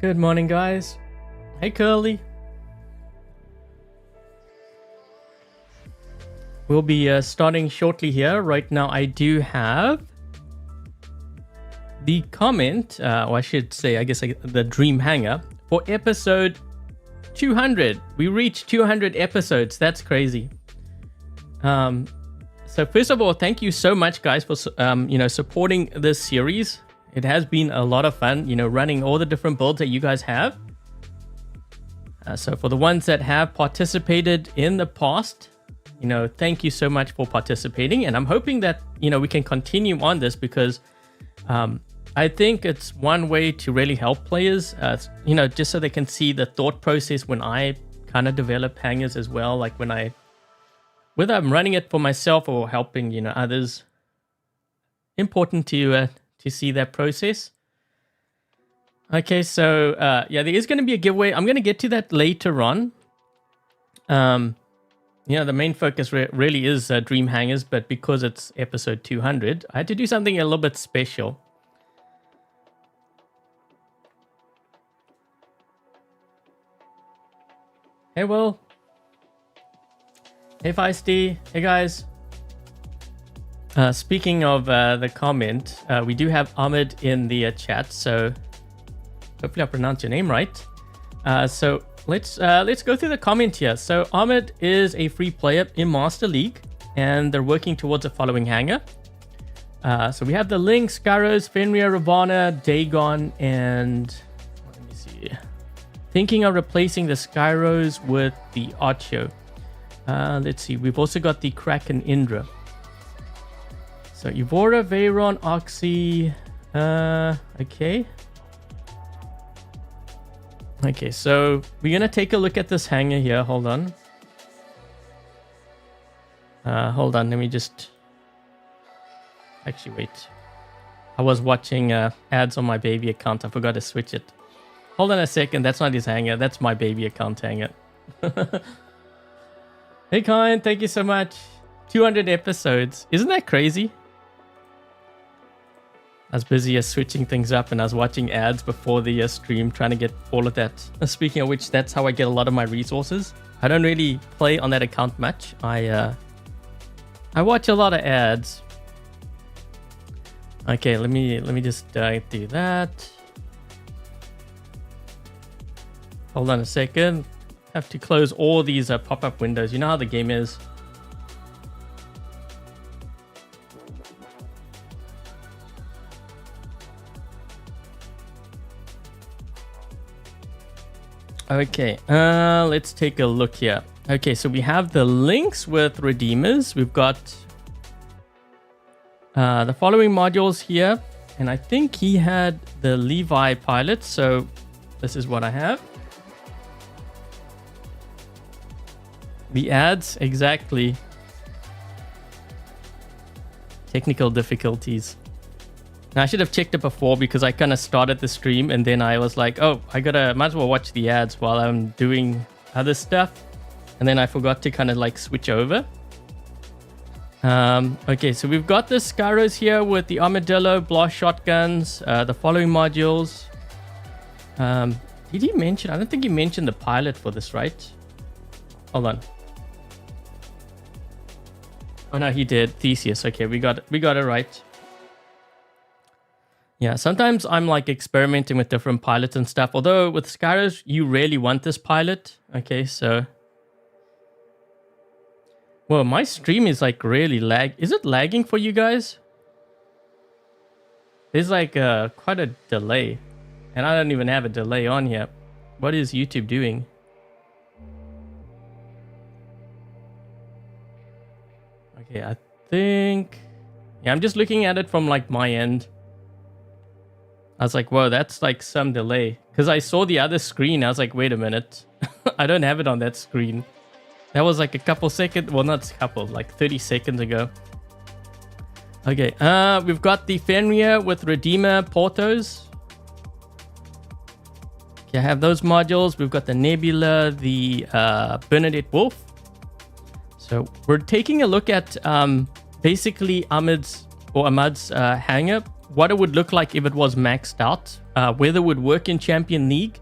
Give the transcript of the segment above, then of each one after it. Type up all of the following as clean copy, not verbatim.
Good morning, guys. Hey, Curly. We'll be starting shortly here. Right now, I do have the comment, or I should say, I guess the Dream Hangar for episode 200. We reached 200 episodes. That's crazy. So first of all, thank you so much, guys, for supporting this series. It has been a lot of fun, running all the different builds that you guys have. So for the ones that have participated in the past, thank you so much for participating. And I'm hoping that, we can continue on this because I think it's one way to really help players, just so they can see the thought process when I kind of develop hangars as well. Like whether I'm running it for myself or helping, others. Important to see that process. Okay, so there is going to be a giveaway. I'm going to get to that later on. The main focus really is Dream Hangars, but because it's episode 200, I had to do something a little bit special. Hey, Will. Hey, Feisty. Hey, guys. Speaking of the comment, we do have Ahmad in the chat, so hopefully I pronounced your name right. So let's go through the comment here. So Ahmad is a free player in Master League, and they're working towards the following hangar. So we have the Lynx, Skyros, Fenrir, Ravana, Dagon, and let me see. Thinking of replacing the Skyros with the Archo. Let's see. We've also got the Dagon and Indra. So Evora, Veyron, Oxy. Okay. Okay, so we're gonna take a look at this hangar here. Hold on. Let me just actually wait. I was watching ads on my baby account. I forgot to switch it. Hold on a second. That's not his hangar. That's my baby account hangar. Hey, Kyle, thank you so much. 200 episodes. Isn't that crazy? I was busy switching things up, and I was watching ads before the stream, trying to get all of that. Speaking of which, that's how I get a lot of my resources. I don't really play on that account much. I watch a lot of ads. Okay, let me just do that. Hold on a second. Have to close all these pop-up windows. You know how the game is. Okay, let's take a look here. Okay, so we have the Lynx with Redeemers. We've got the following modules here. And I think he had the Levi pilot. So this is what I have. The ads, exactly. Technical difficulties. Now, I should have checked it before because I kind of started the stream and then I was like, oh, might as well watch the ads while I'm doing other stuff. And then I forgot to kind of like switch over. Okay, so we've got the Skyros here with the Armadillo, blast shotguns, the following modules. Did he mention? I don't think he mentioned the pilot for this, right? Hold on. Oh no, he did. Theseus. Okay, we got it right. Yeah, sometimes I'm like experimenting with different pilots and stuff. Although with Skyros, you really want this pilot. Okay, so. Well, my stream is like really lag. Is it lagging for you guys? There's like quite a delay. And I don't even have a delay on here. What is YouTube doing? Okay, I think. Yeah, I'm just looking at it from like my end. I was like, whoa, that's like some delay. Because I saw the other screen. I was like, wait a minute. I don't have it on that screen. That was like a couple seconds. Well, not a couple, like 30 seconds ago. Okay, we've got the Fenrir with Redeemer Portos. Okay, I have those modules. We've got the Nebula, the Bernadette Wolf. So we're taking a look at basically Ahmad's hangar what it would look like if it was maxed out, whether it would work in Champion League,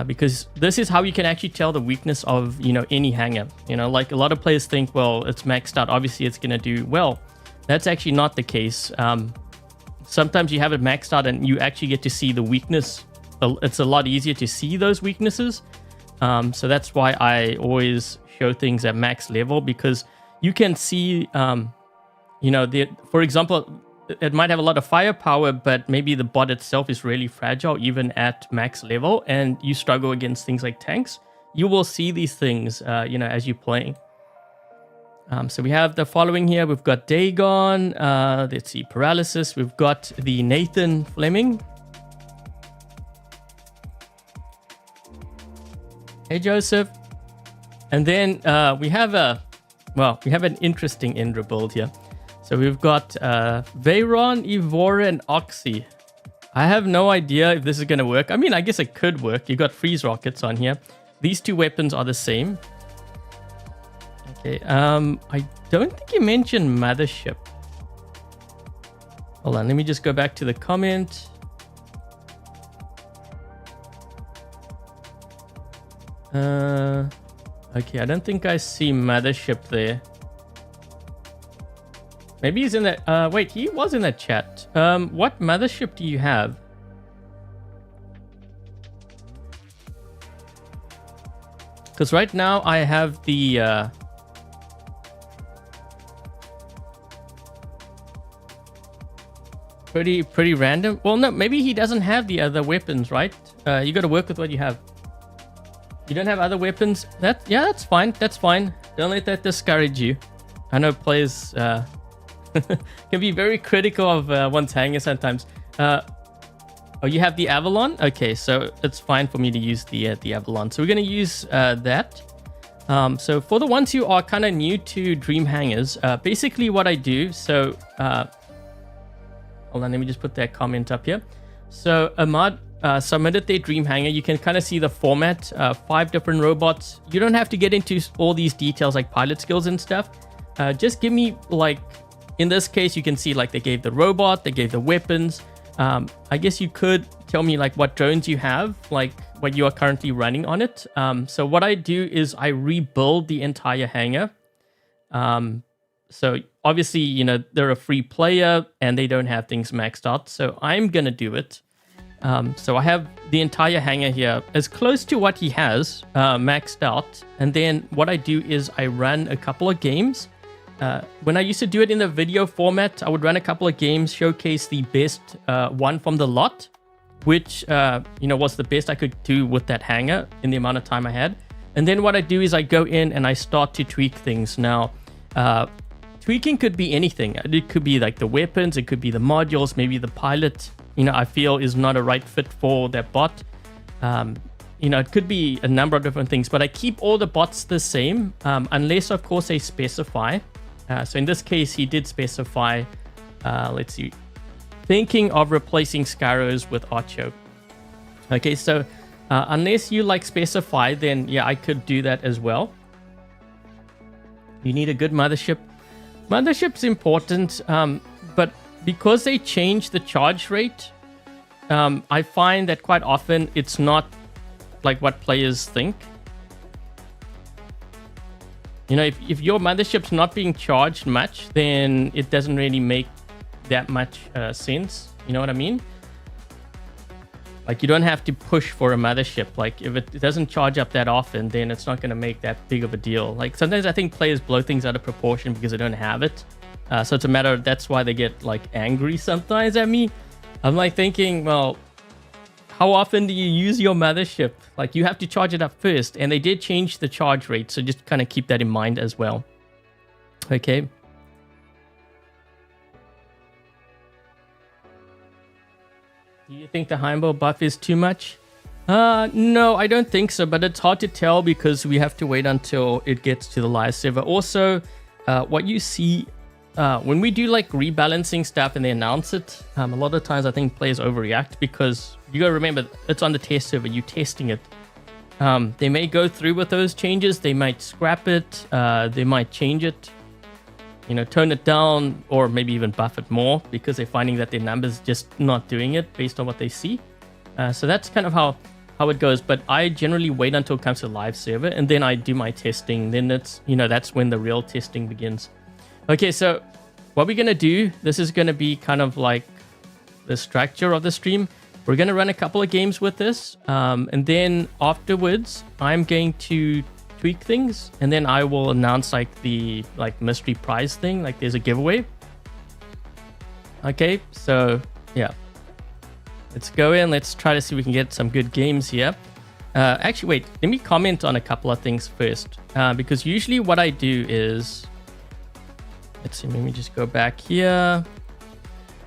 because this is how you can actually tell the weakness of, you know, any hangar. You know, like a lot of players think, well, it's maxed out, obviously it's going to do well. That's actually not the case. Sometimes you have it maxed out and you actually get to see the weakness. It's a lot easier to see those weaknesses. So that's why I always show things at max level, because you can see, you know, for example, it might have a lot of firepower, but maybe the bot itself is really fragile even at max level, and you struggle against things like tanks. You will see these things, you know, as you're playing. So we have the following here. We've got Dagon, let's see, Paralysis. We've got the Nathan Fleming. Hey, Joseph. And then we have an interesting Indra build here. So we've got Veyron, Evora, and Oxy. I have no idea if this is going to work. I mean, I guess it could work. You've got freeze rockets on here. These two weapons are the same. Okay, I don't think you mentioned Mothership. Hold on, let me just go back to the comment. Okay, I don't think I see Mothership there. Maybe he's in that. Wait, he was in that chat. What Mothership do you have? Because right now I have the pretty random. Well, no, maybe he doesn't have the other weapons, right? You got to work with what you have. You don't have other weapons. Yeah, that's fine. That's fine. Don't let that discourage you. I know players can be very critical of one's hanger sometimes. Oh, you have the Avalon? Okay, so it's fine for me to use the Avalon. So we're going to use that. So for the ones who are kind of new to Dream Hangars, basically what I do, so hold on, let me just put that comment up here. So Ahmad submitted their Dream Hangar. You can kind of see the format, 5 different robots. You don't have to get into all these details like pilot skills and stuff. Just give me, like, in this case, you can see like they gave the robot, they gave the weapons. I guess you could tell me like what drones you have, like what you are currently running on it. So what I do is I rebuild the entire hangar. So obviously, you know, they're a free player and they don't have things maxed out. So I'm going to do it. So I have the entire hangar here as close to what he has maxed out. And then what I do is I run a couple of games. When I used to do it in the video format, I would run a couple of games, showcase the best one from the lot, which, you know, was the best I could do with that hangar in the amount of time I had. And then what I do is I go in and I start to tweak things. Now, tweaking could be anything. It could be like the weapons, it could be the modules, maybe the pilot, you know, I feel is not a right fit for that bot. You know, it could be a number of different things, but I keep all the bots the same, unless, of course, they specify. So in this case, he did specify, let's see, thinking of replacing Skyros with Archo. Okay, so unless you like specify, then yeah, I could do that as well. You need a good mothership. Mothership's important, but because they change the charge rate, I find that quite often it's not like what players think. You know, if your mothership's not being charged much, then it doesn't really make that much sense. You know what I mean? Like, you don't have to push for a mothership. Like, if it doesn't charge up that often, then it's not going to make that big of a deal. Like, sometimes I think players blow things out of proportion because they don't have it. So it's a matter of, that's why they get, like, angry sometimes at me. I'm, like, thinking, well, how often do you use your mothership? Like, you have to charge it up first. And they did change the charge rate, so just kind of keep that in mind as well. Okay. Do you think the Heimdall buff is too much? No, I don't think so, but it's hard to tell because we have to wait until it gets to the live server. Also, what you see when we do like rebalancing stuff and they announce it, a lot of times I think players overreact because you gotta remember it's on the test server, you're testing it. They may go through with those changes, they might scrap it, they might change it. you know, tone it down or maybe even buff it more because they're finding that their numbers just not doing it based on what they see. So that's kind of how it goes. But I generally wait until it comes to live server and then I do my testing. Then it's, you know, that's when the real testing begins. Okay, so what we're going to do, this is going to be kind of like the structure of the stream. We're going to run a couple of games with this. And then afterwards, I'm going to tweak things. And then I will announce like the mystery prize thing. Like there's a giveaway. Okay, so yeah. Let's go in. Let's try to see if we can get some good games here. Actually, wait. Let me comment on a couple of things first. Because usually what I do is... Let's see. Let me just go back here.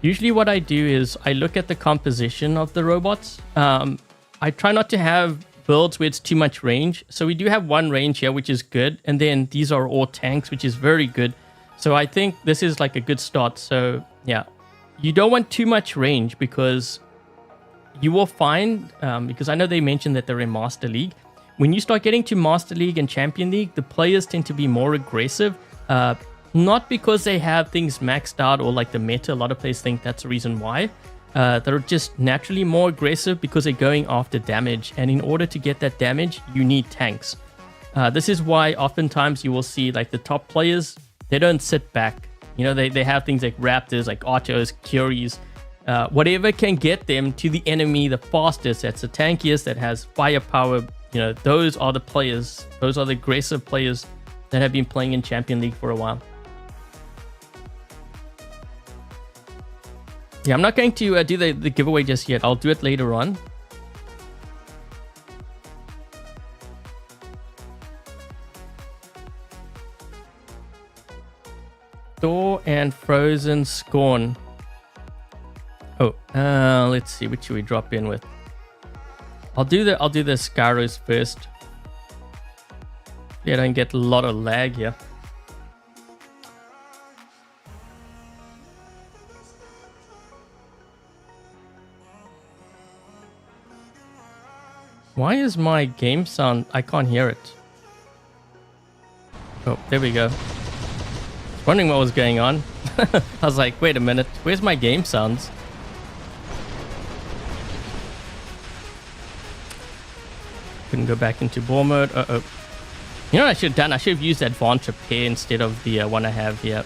Usually what I do is I look at the composition of the robots. I try not to have builds where it's too much range. So we do have one range here, which is good. And then these are all tanks, which is very good. So I think this is like a good start. So yeah, you don't want too much range because... You will find, because I know they mentioned that they're in Master League. When you start getting to Master League and Champion League, the players tend to be more aggressive. Not because they have things maxed out or like the meta. A lot of players think that's the reason why. They're just naturally more aggressive because they're going after damage. And in order to get that damage, you need tanks. This is why oftentimes you will see like the top players, they don't sit back. You know, they have things like Raptors, like Archers, Curies. Whatever can get them to the enemy the fastest, that's the tankiest, that has firepower, you know, those are the players, those are the aggressive players that have been playing in Champion League for a while. Yeah, I'm not going to do the giveaway just yet. I'll do it later on. Thor and Frozen Scorn. Oh, let's see. Which should we drop in with? I'll do the Skyros first. Yeah, I don't get a lot of lag here. Why is my game sound? I can't hear it. Oh, there we go. Wondering what was going on. I was like, wait a minute. Where's my game sounds? Couldn't go back into ball mode. Uh-oh. You know what I should have done? I should have used advanced repair instead of the one I have here.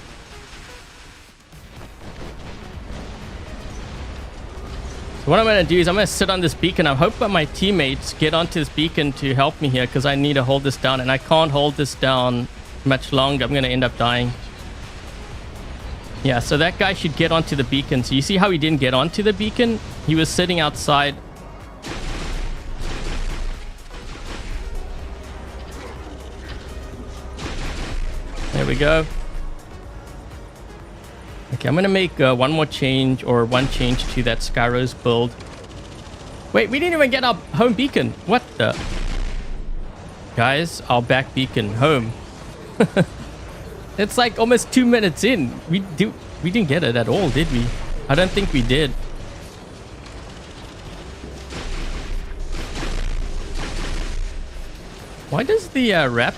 So what I'm going to do is I'm going to sit on this beacon. I hope that my teammates get onto this beacon to help me here because I need to hold this down. And I can't hold this down much longer. I'm going to end up dying. Yeah, so that guy should get onto the beacon. So you see how he didn't get onto the beacon? He was sitting outside. There we go. Okay, I'm going to make one more change or one change to that Skyros build. Wait, we didn't even get our home beacon. What the? Guys, our back beacon home. It's like almost 2 minutes in. We didn't get it at all, did we? I don't think we did. Why does the wrap...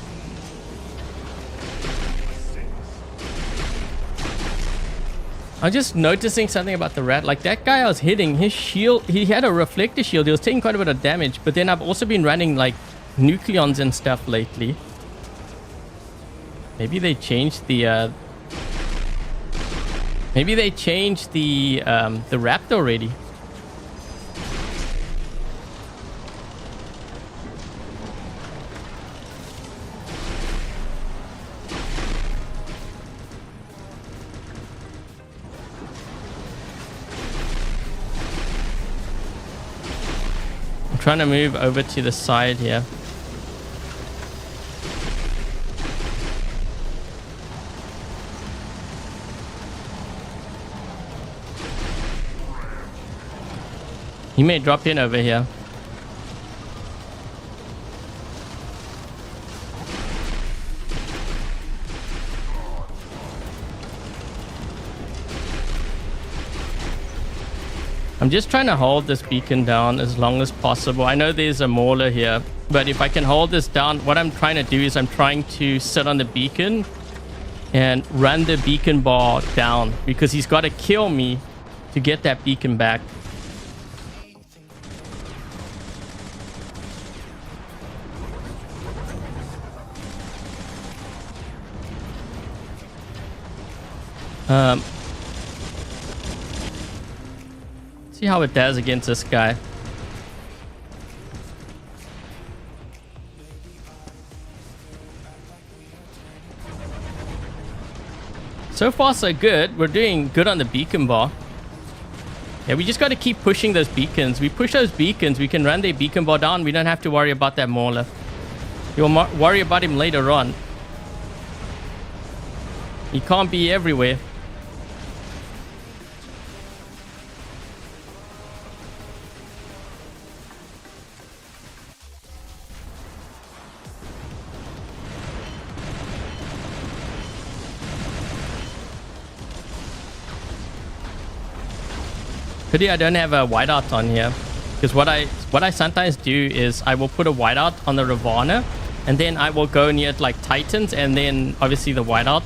I'm just noticing something about the rat. Like that guy I was hitting, his shield, he had a reflector shield. He was taking quite a bit of damage. But then I've also been running like nucleons and stuff lately. Maybe they changed the maybe they changed the Raptor already. I'm trying to move over to the side here. He may drop in over here. I'm just trying to hold this beacon down as long as possible. I know there's a Mauler here, but if I can hold this down, what I'm trying to do is I'm trying to sit on the beacon and run the beacon bar down, because he's got to kill me to get that beacon back. See how it does against this guy. So far so good. We're doing good on the beacon bar. Yeah, we just got to keep pushing those beacons. We push those beacons, we can run their beacon bar down. We don't have to worry about that Mauler. You'll worry about him later on. He can't be everywhere. Pity I don't have a whiteout on here, because what I sometimes do is I will put a whiteout on the Ravana, and then I will go near like Titans, and then obviously the whiteout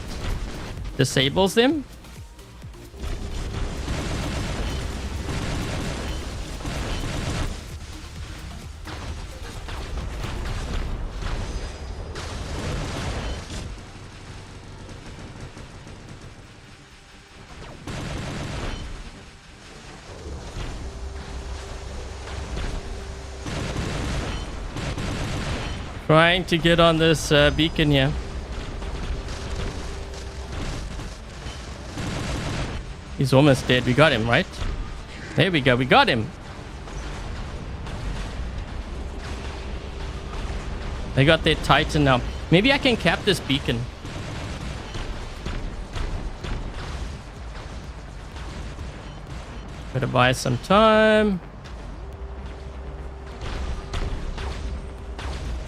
disables them. Trying to get on this beacon here. He's almost dead. We got him, right? There we go. We got him. They got their Titan now. Maybe I can cap this beacon. Gotta buy some time.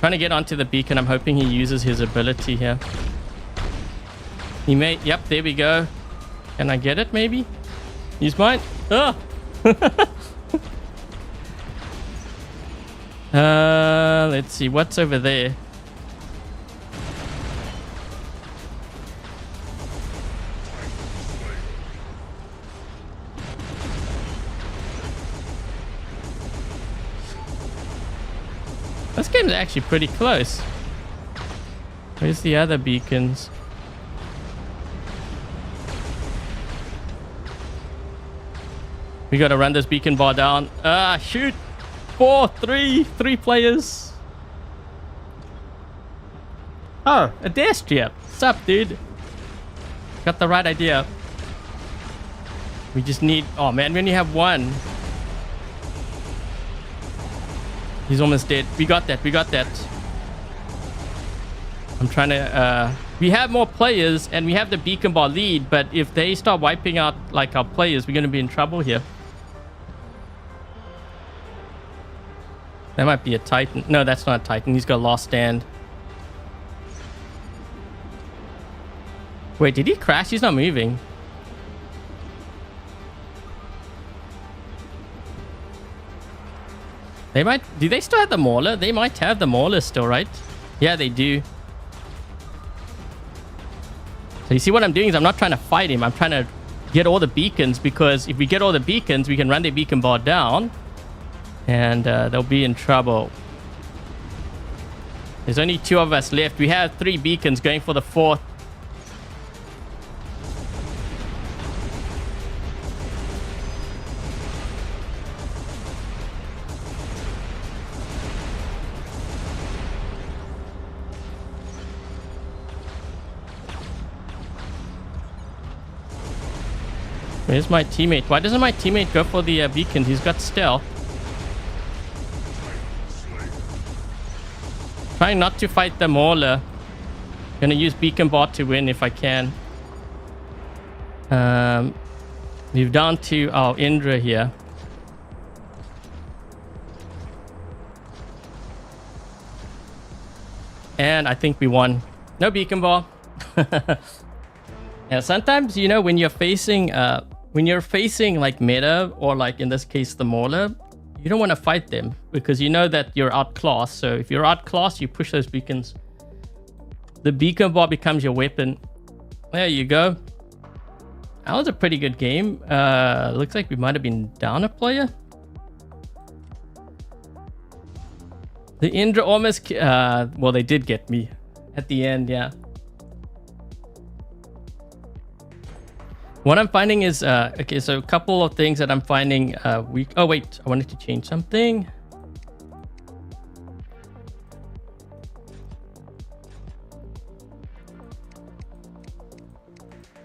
Trying to get onto the beacon. I'm hoping he uses his ability here. He may... Yep, there we go. Can I get it, maybe? Use mine. Oh! Let's see. What's over there? This game's actually pretty close. Where's the other beacons? We gotta run this beacon bar down. Ah, shoot! 3 players. Oh, a Adrian. What's up, dude? Got the right idea. We just need... Oh man, we only have one. He's almost dead. We got that. We got that. I'm trying to... we have more players and we have the beacon bar lead, but if they start wiping out like our players, we're going to be in trouble here. That might be a Titan. No, that's not a Titan. He's got last stand. Wait, did he crash? He's not moving. They might... Do they still have the Mauler? They might have the Mauler still, right? Yeah, they do. So you see what I'm doing is I'm not trying to fight him. I'm trying to get all the beacons, because if we get all the beacons, we can run their beacon bar down. And they'll be in trouble. There's only 2 of us left. We have 3 beacons going for the 4th. Where's my teammate? Why doesn't my teammate go for the beacon? He's got stealth. Trying not to fight the Mauler. Gonna use beacon bar to win if I can. Move down to our Indra here. And I think we won. No beacon bar. Yeah, sometimes, you know, when you're facing like meta, or like in this case the Mauler, you don't want to fight them because you know that you're outclassed. So if you're outclassed, you push those beacons. The beacon bar becomes your weapon. There you go. That was a pretty good game. Looks like we might have been down a player. The Indra almost... well, they did get me at the end, yeah. What I'm finding is... okay, so a couple of things that I'm finding... oh, wait. I wanted to change something.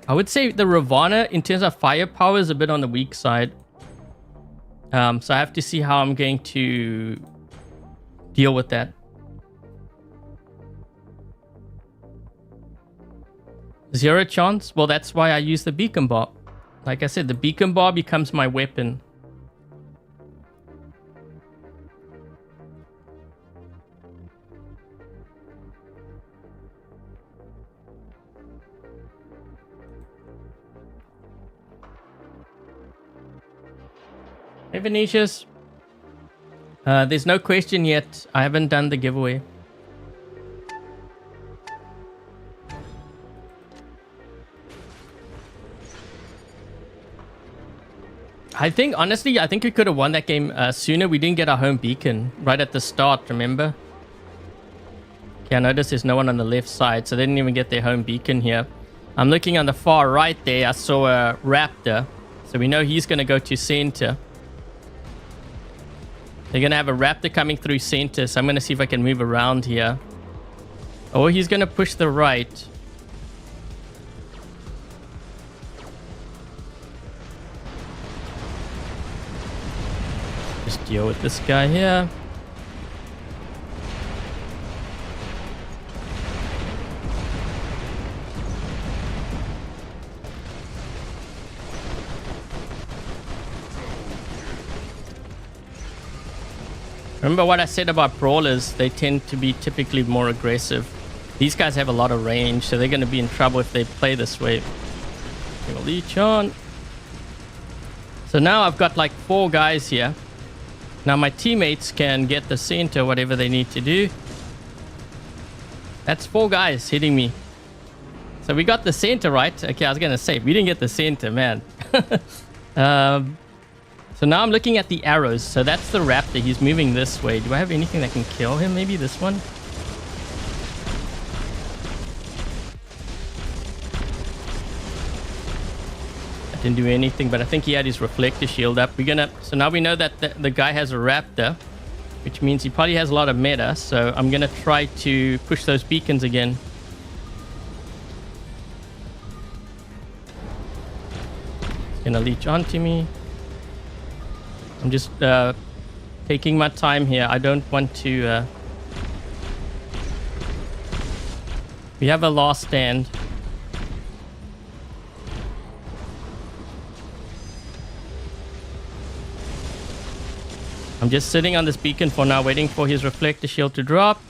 I would say the Ravana, in terms of firepower, is a bit on the weak side. So I have to see how I'm going to deal with that. Zero chance? Well, that's why I use the beacon bar. Like I said, the beacon bar becomes my weapon. Hey Venetius. There's no question yet. I haven't done the giveaway. I think, honestly, I think we could have won that game sooner. We didn't get our home beacon right at the start, remember? Okay, I noticed there's no one on the left side, so they didn't even get their home beacon here. I'm looking on the far right there. I saw a Raptor, so we know he's going to go to center. They're going to have a Raptor coming through center, so I'm going to see if I can move around here. Or he's going to push the right. Just deal with this guy here. Remember what I said about brawlers? They tend to be typically more aggressive. These guys have a lot of range, so they're going to be in trouble if they play this way. We'll leech on. So now I've got like 4 guys here. Now my teammates can get the center, whatever they need to do. That's 4 guys hitting me. So we got the center, right? Okay, I was going to say, we didn't get the center, man. So now I'm looking at the arrows. So that's the Raptor. He's moving this way. Do I have anything that can kill him? Maybe this one? I didn't do anything, but I think he had his reflector shield up. So now we know that the guy has a Raptor, which means he probably has a lot of meta. So I'm going to try to push those beacons again. He's going to leech onto me. I'm just taking my time here. I don't want to... We have a last stand. I'm just sitting on this beacon for now, waiting for his reflector shield to drop.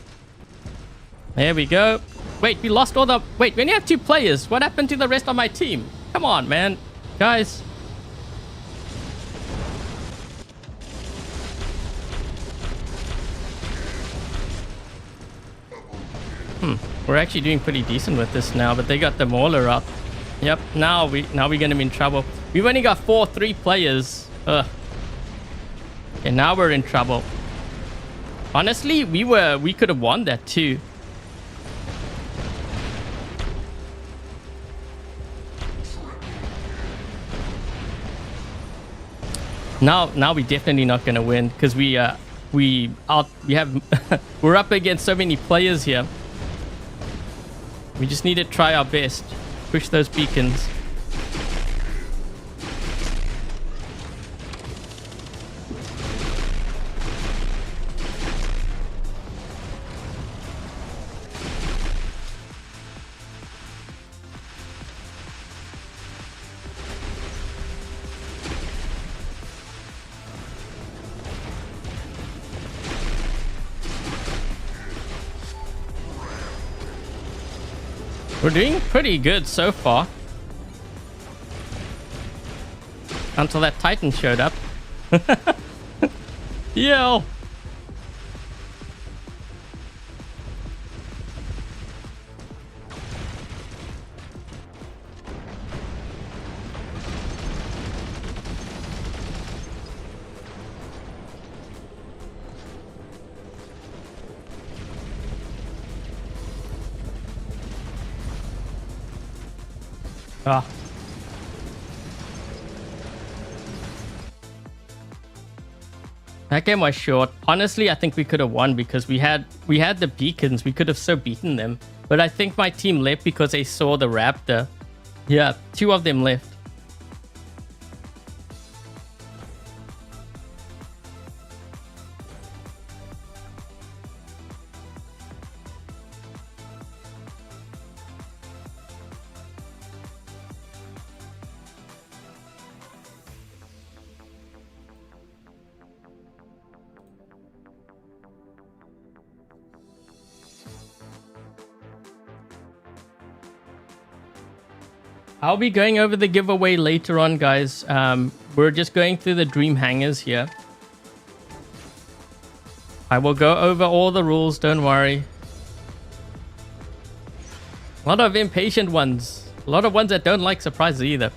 There we go. Wait, we lost all the... Wait, we only have 2 players. What happened to the rest of my team? Come on, man. Guys... We're actually doing pretty decent with this now, but they got the Mauler up. Yep, now we're gonna be in trouble. We've only got 3 players. Ugh. Okay, now we're in trouble. Honestly, we could have won that too. Now we're definitely not gonna win because we're up against so many players here. We just need to try our best. Push those beacons. We're doing pretty good so far. Until that Titan showed up. Yo! Ah. That game was short. Honestly, I think we could have won because we had the beacons. We could have so beaten them. But I think my team left because they saw the raptor. Yeah, 2 of them left. I'll be going over the giveaway later on, guys. We're just going through the Dream Hangars here. I will go over all the rules, don't worry. A lot of impatient ones. A lot of ones that don't like surprises either.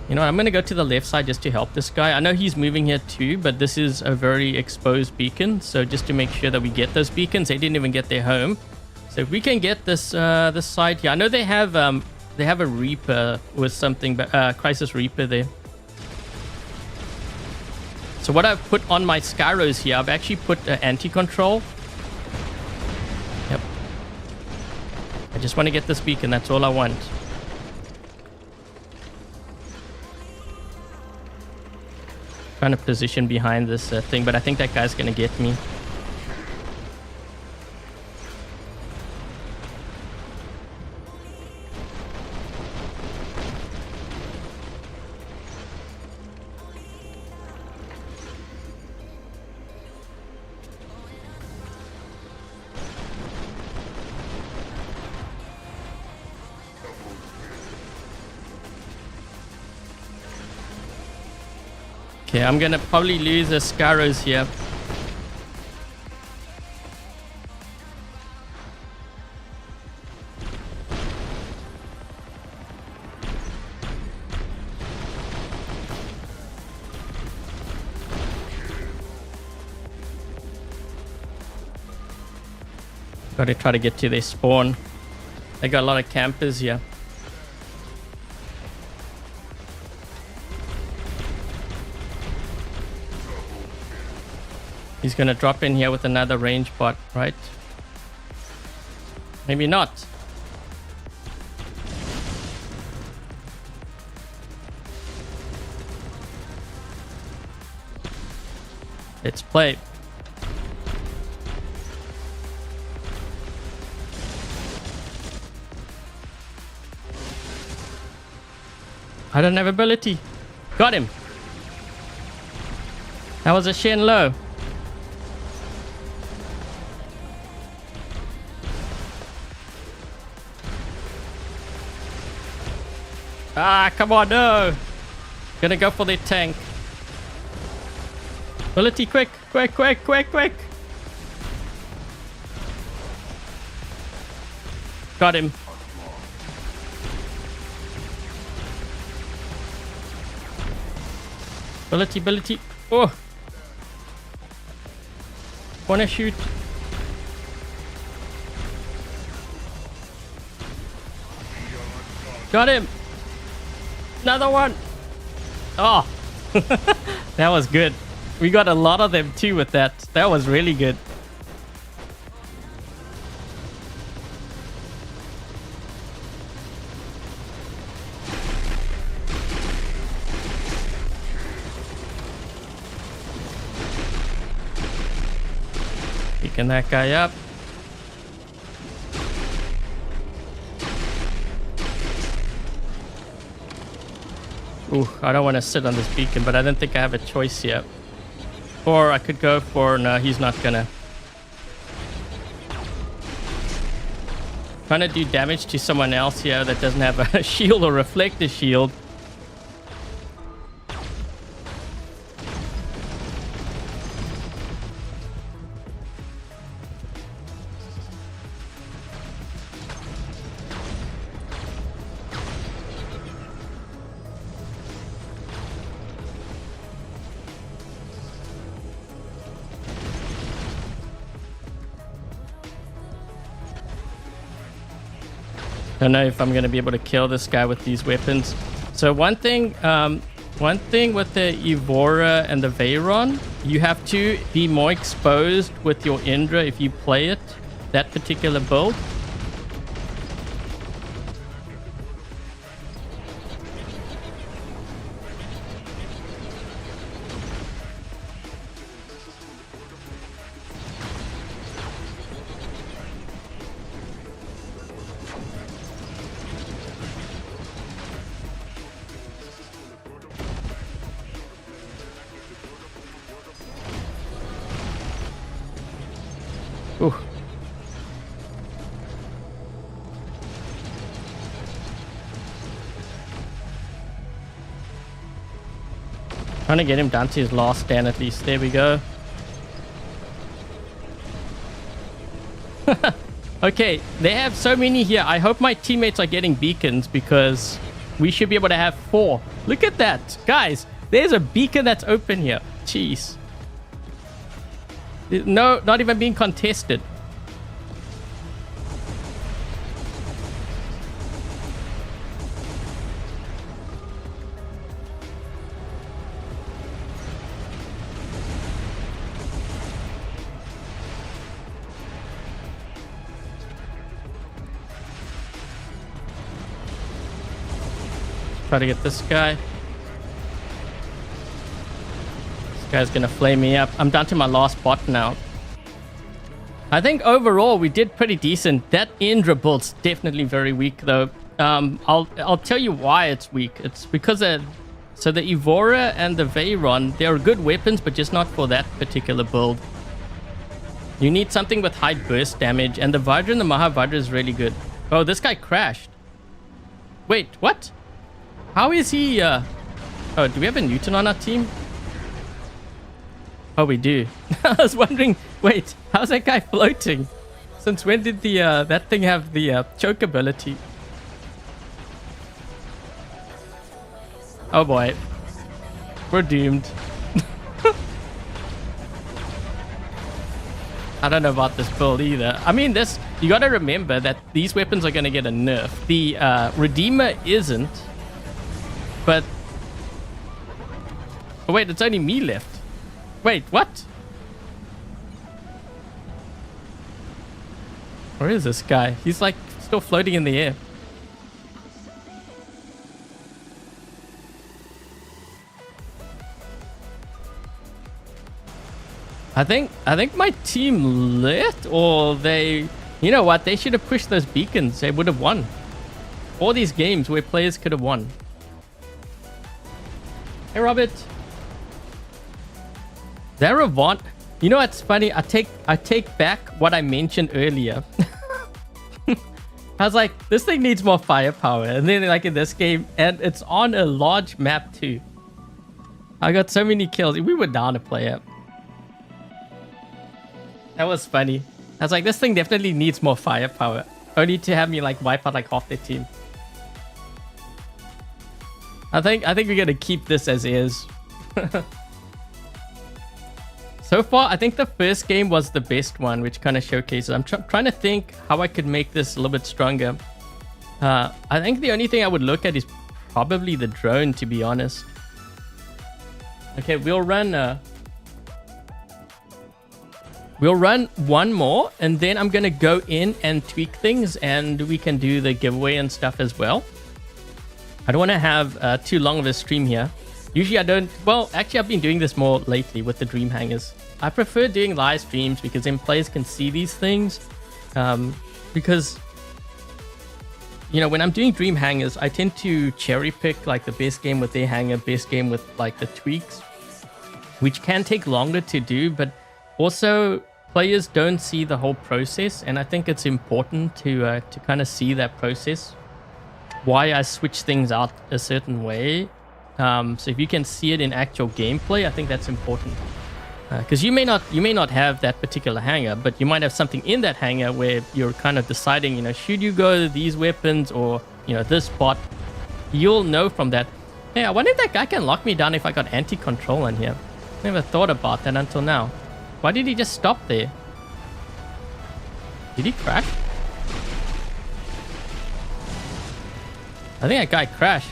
You know, I'm going to go to the left side just to help this guy. I know he's moving here too, but this is a very exposed beacon. So just to make sure that we get those beacons, they didn't even get their home. So if we can get this this side here. I know they have a Reaper with something, Crisis Reaper there. So what I've put on my Skyros here, I've actually put anti-control. Yep. I just want to get this beacon, that's all I want. Trying to position behind this thing, but I think that guy's going to get me. Okay, I'm gonna probably lose the Skyros here. Gotta try to get to their spawn. They got a lot of campers here. He's gonna drop in here with another range bot, right? Maybe not. Let's play. I don't have ability. Got him. That was a Shen low. Ah, come on, no. Gonna go for the tank. Ability, quick, quick, quick, quick, quick. Got him. Ability, ability. Oh. Wanna shoot. Got him. Another one. Oh. That was good. We got a lot of them too with that. That was really good. Picking that guy up. Ooh, I don't want to sit on this beacon, but I don't think I have a choice yet. Or I could go for... No, he's not gonna. Trying to do damage to someone else here that doesn't have a shield or reflector shield. Don't know if I'm gonna be able to kill this guy with these weapons. So one thing with the Evora and the Veyron, you have to be more exposed with your Indra if you play it, that particular build. Ooh. Trying to get him down to his last stand at least. There we go. Okay, they have so many here. I hope my teammates are getting beacons because we should be able to have 4. Look at that. Guys, there's a beacon that's open here. Jeez. No, not even being contested. Try to get this guy. Guy's gonna flame me up. I'm down to my last bot now. I think overall we did pretty decent. That Indra build's definitely very weak though. I'll tell you why it's weak. It's because so the Evora and the Veyron, they are good weapons, but just not for that particular build. You need something with high burst damage, and the Vajra and the Mahavajra is really good. Oh, this guy crashed. Wait, what? How is he? Oh, do we have a Newton on our team? Oh, we do. I was wondering, wait, how's that guy floating? Since when did the that thing have the choke ability? Oh boy. We're doomed. I don't know about this build either. I mean, you gotta remember that these weapons are gonna get a nerf. The Redeemer isn't, but... Oh wait, it's only me left. Wait, what? Where is this guy? He's like still floating in the air. I think my team left, or they... You know what? They should have pushed those beacons. They would have won. All these games where players could have won. Hey, Robert. That Ravana, you know what's funny? I take back what I mentioned earlier. I was like, this thing needs more firepower, and then like in this game, and it's on a large map too. I got so many kills. We were down a player. That was funny. I was like, this thing definitely needs more firepower, only to have me like wipe out like half their team. I think we're gonna keep this as is. So far, I think the first game was the best one, which kind of showcases. I'm trying to think how I could make this a little bit stronger. I think the only thing I would look at is probably the drone, to be honest. Okay, we'll run one more, and then I'm gonna go in and tweak things, and we can do the giveaway and stuff as well. I don't want to have too long of a stream here. Usually I don't... Well, actually I've been doing this more lately with the Dream Hangars. I prefer doing live streams because then players can see these things. Because, you know, when I'm doing Dream Hangars, I tend to cherry pick like the best game with their hangar, best game with like the tweaks, which can take longer to do, but also players don't see the whole process, and I think it's important to kind of see that process, why I switch things out a certain way. So if you can see it in actual gameplay, I think that's important. Because you may not have that particular hangar, but you might have something in that hangar where you're kind of deciding, you know, should you go to these weapons or, you know, this bot. You'll know from that. Hey, I wonder if that guy can lock me down if I got anti-control in here. Never thought about that until now. Why did he just stop there? Did he crash? I think that guy crashed.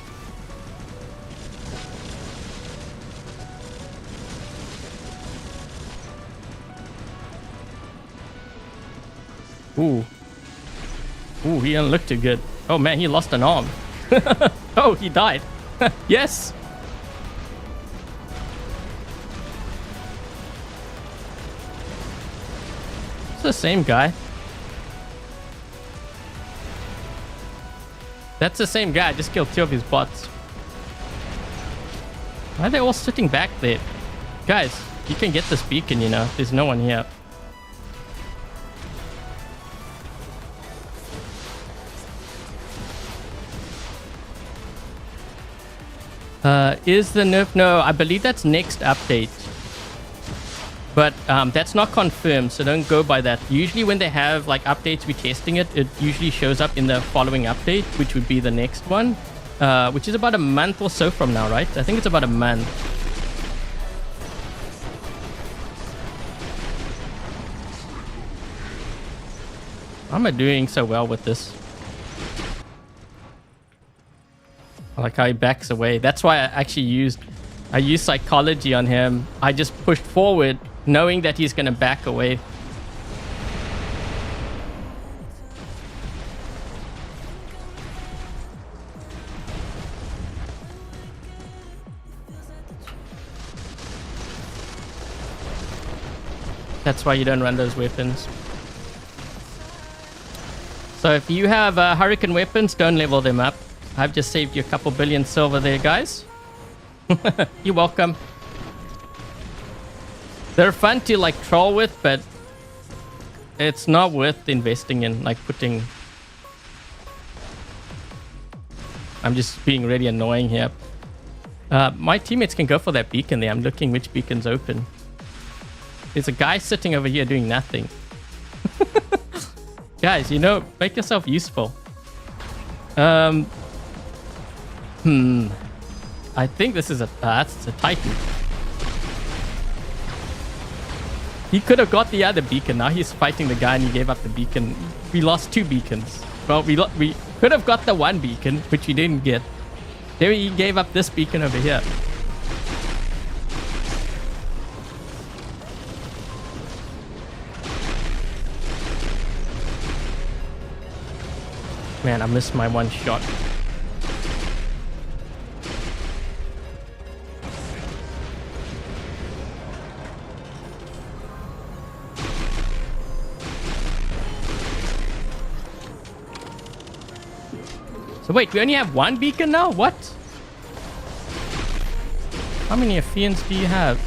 Ooh. Ooh, he didn't look too good. Oh man, he lost an arm. Oh, he died. Yes. It's the same guy. That's the same guy. I just killed 2 of his bots. Why are they all sitting back there? Guys, you can get this beacon, you know. There's no one here. Is the nerf? No, I believe that's next update. But that's not confirmed, so don't go by that. Usually when they have like updates, we're testing it, it usually shows up in the following update, which would be the next one, which is about a month or so from now, right? I think it's about a month. How am I doing so well with this? I like how he backs away. That's why I used psychology on him. I just pushed forward knowing that he's going to back away. That's why you don't run those weapons. So if you have hurricane weapons, don't level them up. I've just saved you a couple billion silver there, guys. You're welcome. They're fun to like troll with, but it's not worth investing in, like putting... I'm just being really annoying here. My teammates can go for that beacon there. I'm looking which beacon's open. There's a guy sitting over here doing nothing. Guys, you know, make yourself useful. I think this is that's a Titan. He could have got the other beacon. Now he's fighting the guy and he gave up the beacon. We lost 2 beacons. Well, we could have got the 1 beacon, which we didn't get. Then he gave up this beacon over here. Man, I missed my 1 shot. So wait, we only have 1 beacon now? What? How many Athenians do you have?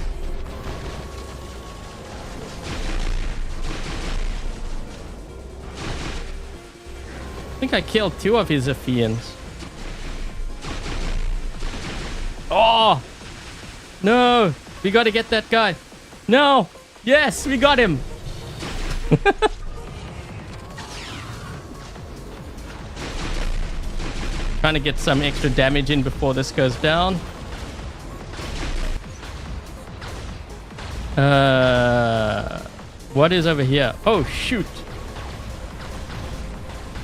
I think I killed 2 of his Athenians. Oh! No! We gotta get that guy. No! Yes, we got him! Trying to get some extra damage in before this goes down. What is over here? Oh, shoot.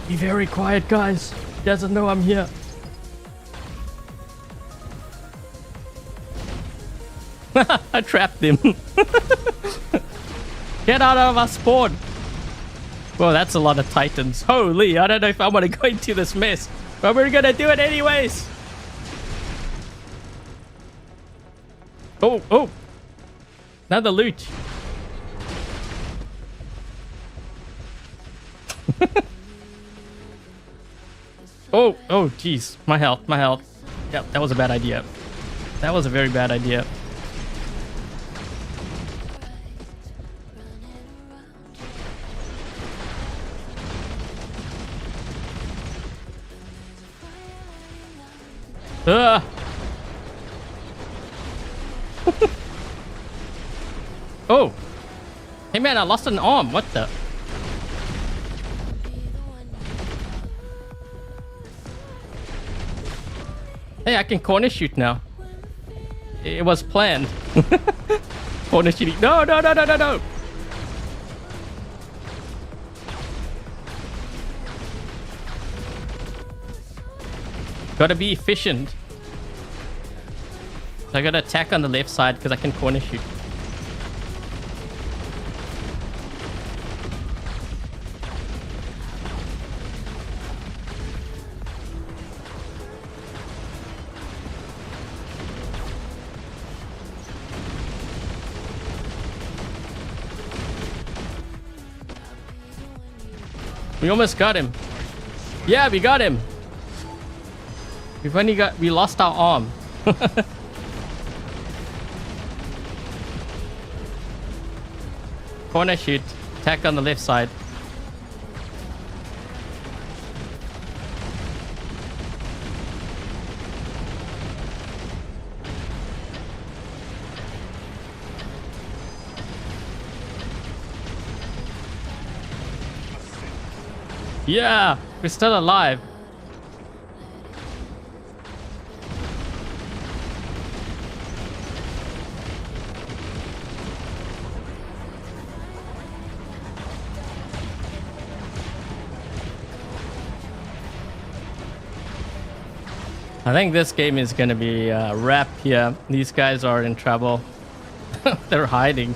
Be very quiet, guys. He doesn't know I'm here. I trapped him. Get out of our spawn. Well, that's a lot of Titans. Holy, I don't know if I want to go into this mess. But we're gonna do it anyways. Oh, oh. Another loot. Oh, oh, jeez. My health, my health. Yep, that was a bad idea. That was a very bad idea. Oh. Hey man, I lost an arm. What the? Hey, I can corner shoot now. It was planned. Corner shooting. No, no, no, no, no, no. Gotta be efficient. So I gotta attack on the left side because I can corner shoot. We almost got him. Yeah, we got him. We lost our arm. Corner shoot. Attack on the left side. Yeah, we're still alive. I think this game is going to be a wrap here. These guys are in trouble. They're hiding.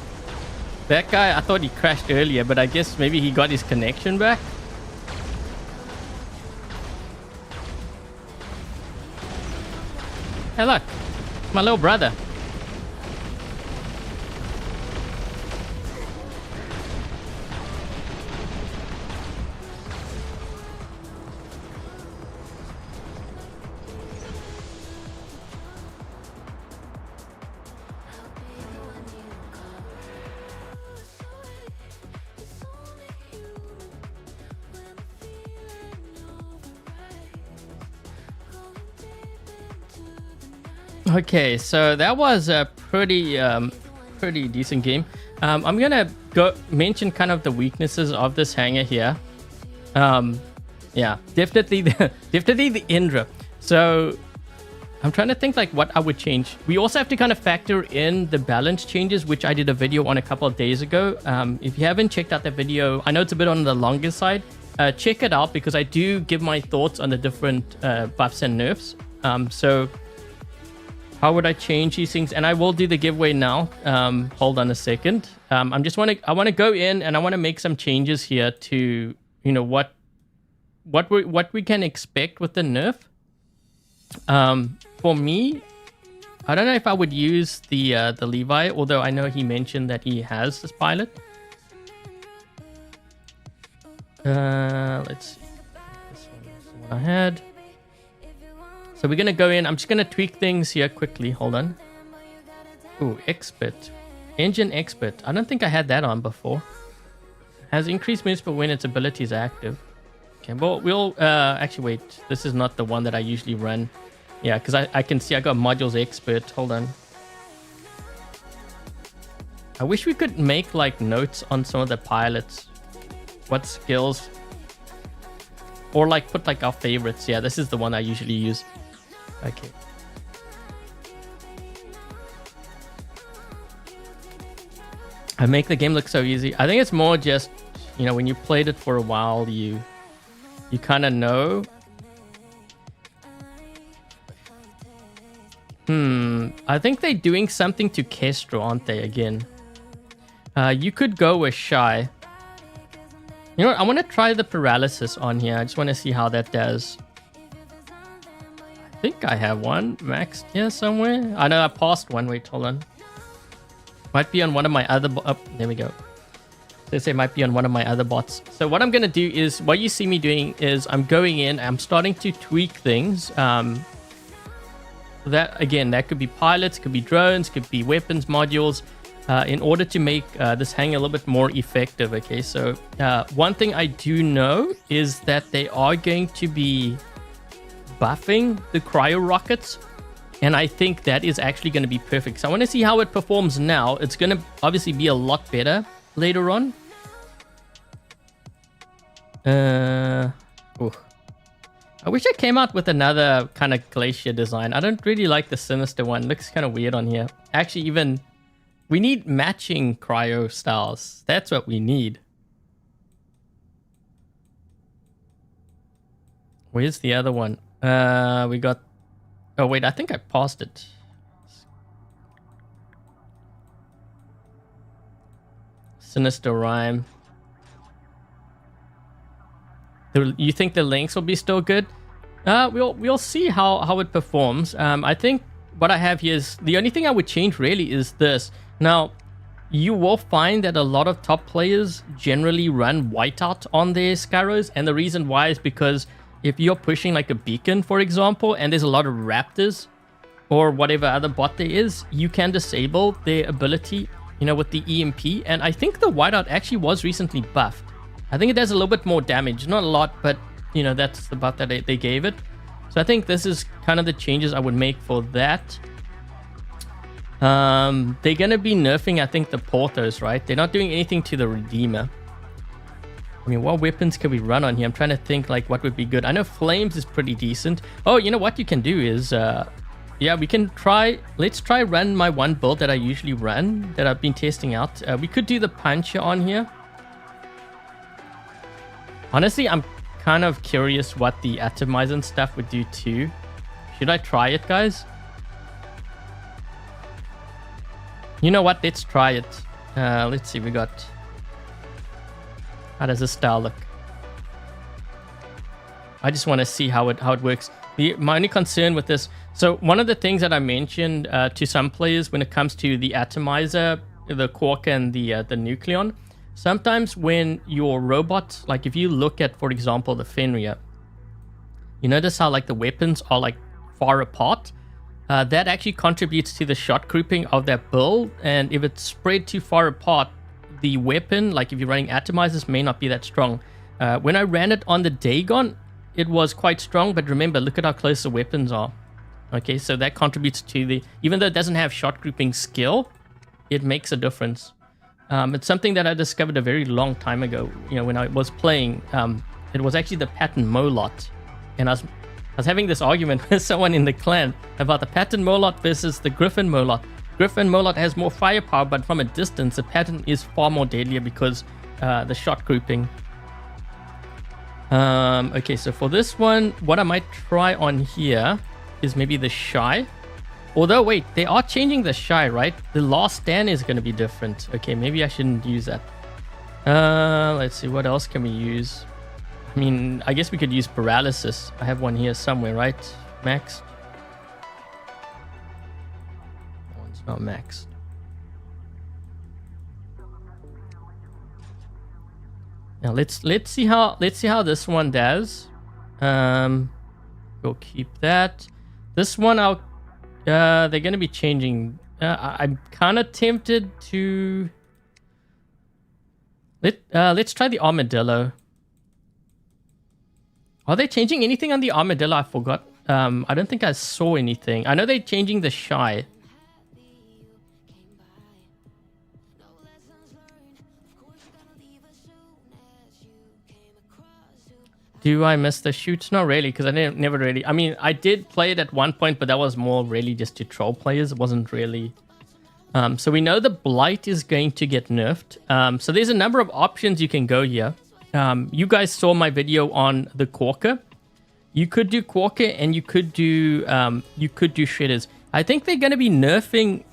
That guy, I thought he crashed earlier, but I guess maybe he got his connection back. Hey, look. It's my little brother. Okay, so that was a pretty decent game. I'm gonna go mention kind of the weaknesses of this hangar here. Yeah, definitely the Indra. So I'm trying to think like what I would change. We also have to kind of factor in the balance changes, which I did a video on a couple of days ago. If you haven't checked out the video, I know it's a bit on the longer side. Check it out because I do give my thoughts on the different buffs and nerfs. So how would I change these things? And I will do the giveaway now. Hold on a second. I want to go in and I want to make some changes here to, you know, what we can expect with the nerf. For me, I don't know if I would use the Levi, although I know he mentioned that he has this pilot. Let's see. This one is the one I had. So we're going to go in. I'm just going to tweak things here quickly. Hold on. Ooh, expert. Engine expert. I don't think I had that on before. Has increased moves for when its ability is active. Okay, well, we'll... actually, wait. This is not the one that I usually run. Yeah, because I can see I got modules expert. Hold on. I wish we could make, like, notes on some of the pilots. What skills... Or, like, put, like, our favorites. Yeah, this is the one I usually use. Okay. I make the game look so easy. I think it's more just, you know, when you played it for a while, you kind of know. I think they're doing something to Kestrel, aren't they, again? You could go with Shy. You know what? I want to try the paralysis on here. I just want to see how that does. I think I have one maxed here somewhere. I know I passed one. Wait, hold on. Might be on one of my other... Oh, there we go. They say might be on one of my other bots. So what I'm going to do is... What you see me doing is I'm going in. I'm starting to tweak things. That, again, that could be pilots, could be drones, could be weapons modules. In order to make this hangar a little bit more effective. Okay, so one thing I do know is that they are going to be buffing the cryo rockets, and I think that is actually going to be perfect. So I want to see how it performs now. It's going to obviously be a lot better later on. I wish I came out with another kind of glacier design. I don't really like the sinister one. It looks kind of weird on here. Actually, even we need matching cryo styles. That's what we need. Where's the other one? We got... Oh, wait, I think I paused it. Sinister Rhyme. You think the Lynx will be still good? We'll see how it performs. I think what I have here is... The only thing I would change really is this. Now, you will find that a lot of top players generally run whiteout on their Skyros. And the reason why is because if you're pushing like a beacon, for example, and there's a lot of raptors or whatever other bot there is, you can disable their ability, you know, with the EMP. And I think the whiteout actually was recently buffed. I think it does a little bit more damage. Not a lot, but, you know, that's the buff that they gave it. So I think this is kind of the changes I would make for that. They're going to be nerfing, I think, the Porthos, right? They're not doing anything to the Redeemer. I mean, what weapons can we run on here? I'm trying to think, like, what would be good. I know Flames is pretty decent. Oh, you know what you can do is... yeah, we can try... Let's try run my one build that I usually run, that I've been testing out. We could do the Puncher on here. Honestly, I'm kind of curious what the Atomizer and stuff would do too. Should I try it, guys? You know what? Let's try it. Let's see. We got... How does this style look? I just want to see how it works. My only concern with this... So one of the things that I mentioned to some players when it comes to the Atomizer, the Quark, and the Nucleon, sometimes when your robot, like if you look at, for example, the Fenrir, you notice how like the weapons are like far apart. That actually contributes to the shot grouping of that build, and if it's spread too far apart, the weapon, like if you're running atomizers, may not be that strong. When I ran it on the Dagon, it was quite strong, but remember, look at how close the weapons are. Okay, so that contributes to the... Even though it doesn't have shot grouping skill, it makes a difference. It's something that I discovered a very long time ago, you know, when I was playing. It was actually the Pattern Molot, and I was having this argument with someone in the clan about the Pattern Molot versus the Griffin Molot. Griffin Molot has more firepower, but from a distance, the Pattern is far more deadlier because the shot grouping. Okay, so for this one, what I might try on here is maybe the Shy. Although, wait, they are changing the Shy, right? The Last Stand is going to be different. Okay, maybe I shouldn't use that. Let's see, what else can we use? I mean, I guess we could use Paralysis. I have one here somewhere, right? Maxed. That one's not maxed. Now let's see how this one does. We'll keep that. This one they're going to be changing. I'm kind of tempted to let's try the Armadillo. Are they changing anything on the Armadillo? I forgot. I don't think I saw anything. I know they're changing the Shy. Do I miss the shoots? Not really, because I never really... I mean, I did play it at one point, but that was more really just to troll players. It wasn't really... so we know the Blight is going to get nerfed. So there's a number of options you can go here. You guys saw my video on the Quarker. You could do Quarker and you could do Shredders. I think they're going to be nerfing...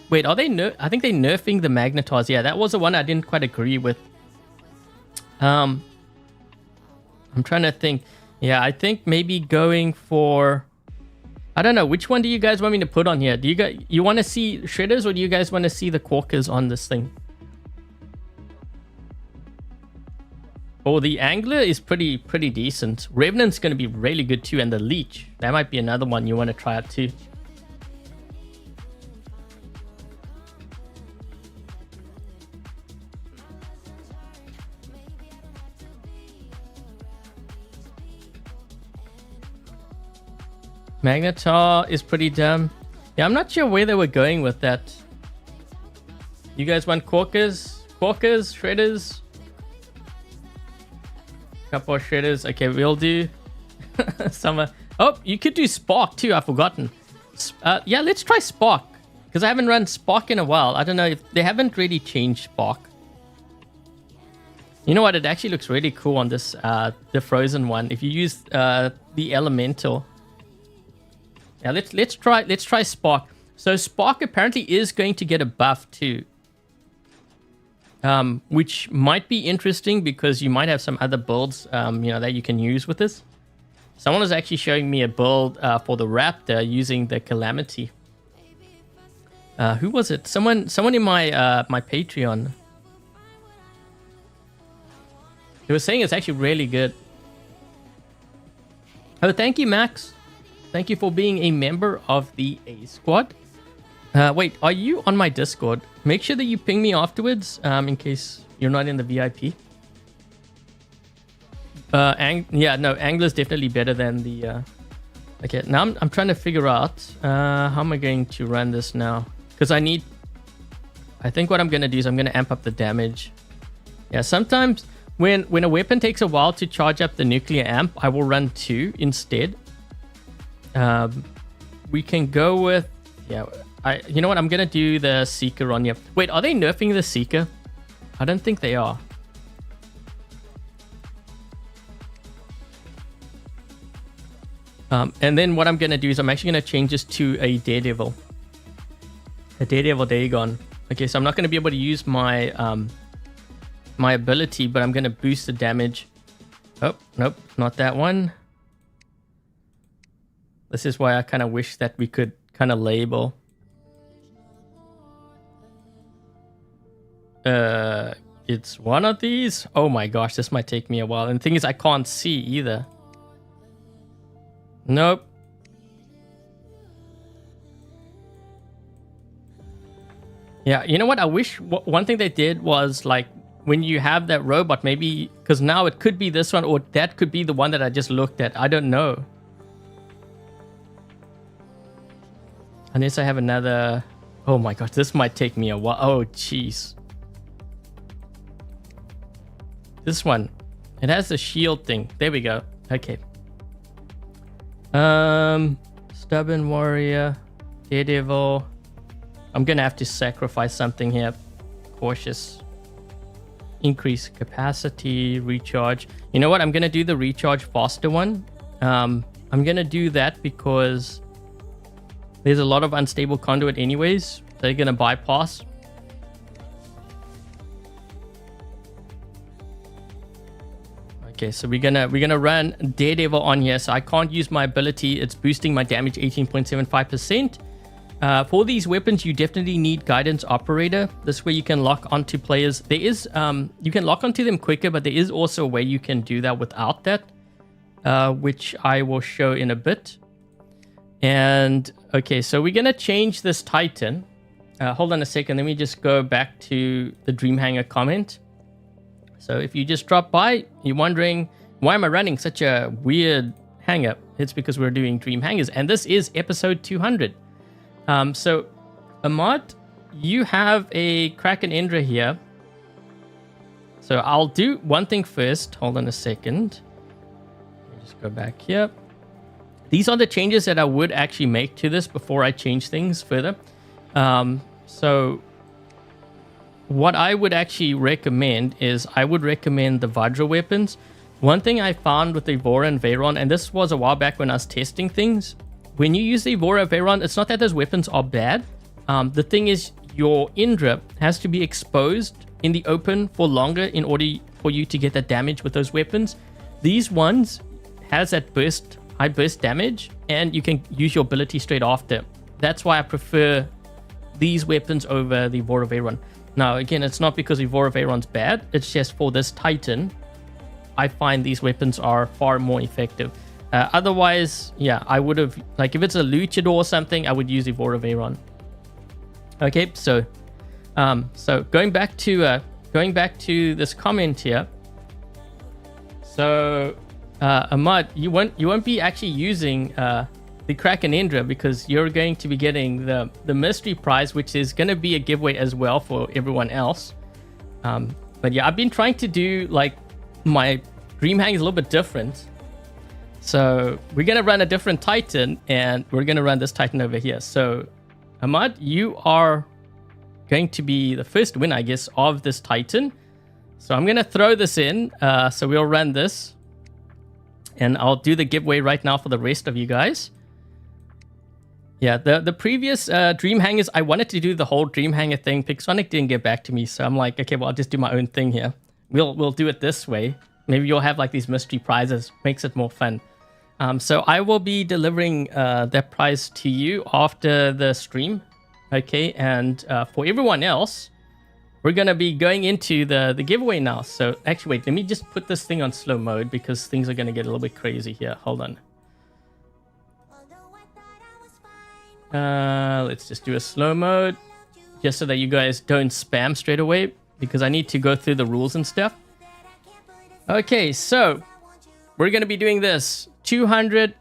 wait, are they I think they're nerfing the Magnetars. Yeah, that was the one I didn't quite agree with. I'm trying to think. Yeah, I think maybe going for... I don't know. Which one do you guys want me to put on here? Do you want to see Shredders, or do you guys want to see the Quarkers on this thing? Oh, the Angler is pretty decent. Revenant's going to be really good too, and the Leech. That might be another one you want to try out too. Magnetar is pretty dumb. Yeah, I'm not sure where they were going with that. You guys want Quarkers? Quarkers? Shredders? Couple of Shredders. Okay, we'll do Summer. Oh, you could do Spark too. I've forgotten. Yeah, let's try Spark, because I haven't run Spark in a while. I don't know if they haven't really changed Spark. You know what? It actually looks really cool on this the Frozen one. If you use the elemental. Yeah, let's try Spark. So Spark apparently is going to get a buff too. Which might be interesting because you might have some other builds, that you can use with this. Someone was actually showing me a build for the Raptor using the Calamity. Who was it? Someone in my my Patreon. He was saying it's actually really good. Oh, thank you, Max. Thank you for being a member of the A Squad. Wait, are you on my Discord? Make sure that you ping me afterwards, in case you're not in the VIP. Angler's definitely better than the... Okay, now I'm trying to figure out how am I going to run this now? Because I think what I'm going to do is I'm going to amp up the damage. Yeah, sometimes when a weapon takes a while to charge up the nuclear amp, I will run 2 instead. We can go with... Yeah, you know what? I'm going to do the Seeker on here. Wait, are they nerfing the Seeker? I don't think they are. And then what I'm going to do is I'm actually going to change this to a Daredevil. A Daredevil Dagon. Okay, so I'm not going to be able to use my my ability, but I'm going to boost the damage. Oh, nope, not that one. This is why I kind of wish that we could kind of label. It's one of these. Oh my gosh, this might take me a while. And the thing is, I can't see either. Nope. Yeah, you know what? I wish one thing they did was like when you have that robot, maybe because now it could be this one or that could be the one that I just looked at. I don't know. Unless I have another. Oh my gosh, this might take me a while. Oh, jeez. This one. It has the shield thing. There we go. Okay. Stubborn Warrior. Daredevil. I'm gonna have to sacrifice something here. Cautious. Increase capacity. Recharge. You know what? I'm gonna do the recharge faster one. I'm gonna do that because there's a lot of unstable conduit anyways. They're gonna bypass. Okay, so we're gonna run Daredevil on here. So I can't use my ability. It's boosting my damage 18.75%. For these weapons, you definitely need Guidance Operator. This way you can lock onto players. There is you can lock onto them quicker, but there is also a way you can do that without that, which I will show in a bit. And okay, so we're gonna change this Titan. Hold on a second. Let me just go back to the Dream Hangar comment. So if you just drop by, you're wondering, why am I running such a weird hangar? It's because we're doing Dream Hangars, and this is episode 200. So, Ahmad, you have a Dagon and Indra here. So I'll do one thing first. Hold on a second. Let me just go back here. These are the changes that I would actually make to this before I change things further. So what I would actually recommend is I would recommend the Vajra weapons. One thing I found with the Evora and Veyron, and this was a while back when I was testing things, when you use the Evora Veyron, it's not that those weapons are bad. The thing is, your Indra has to be exposed in the open for longer in order for you to get that damage with those weapons. These ones has that high burst damage, and you can use your ability straight after. That's why I prefer these weapons over the Evora Veyron. Now, again, it's not because Evora Veyron's bad. It's just for this Titan, I find these weapons are far more effective. Otherwise, yeah, I would have, like, if it's a Luchador or something, I would use Evora Veyron. Okay, so going back to this comment here. So, Ahmad, you won't be actually using the Dagon and Indra because you're going to be getting the mystery prize, which is going to be a giveaway as well for everyone else. But yeah, I've been trying to do like my Dream Hang is a little bit different. So we're going to run a different Titan, and we're going to run this Titan over here. So Ahmad, you are going to be the first winner, I guess, of this Titan. So I'm going to throw this in. So we'll run this. And I'll do the giveaway right now for the rest of you guys. Yeah, the previous Dream Hangars, I wanted to do the whole Dream Hangar thing. Pixonic didn't get back to me, so I'm like, okay, well, I'll just do my own thing here. We'll do it this way. Maybe you'll have like these mystery prizes. Makes it more fun. So I will be delivering that prize to you after the stream. Okay, and for everyone else, we're going to be going into the giveaway now. So actually, wait, let me just put this thing on slow mode because things are going to get a little bit crazy here. Hold on. Let's just do a slow mode just so that you guys don't spam straight away because I need to go through the rules and stuff. Okay, so we're going to be doing this. 200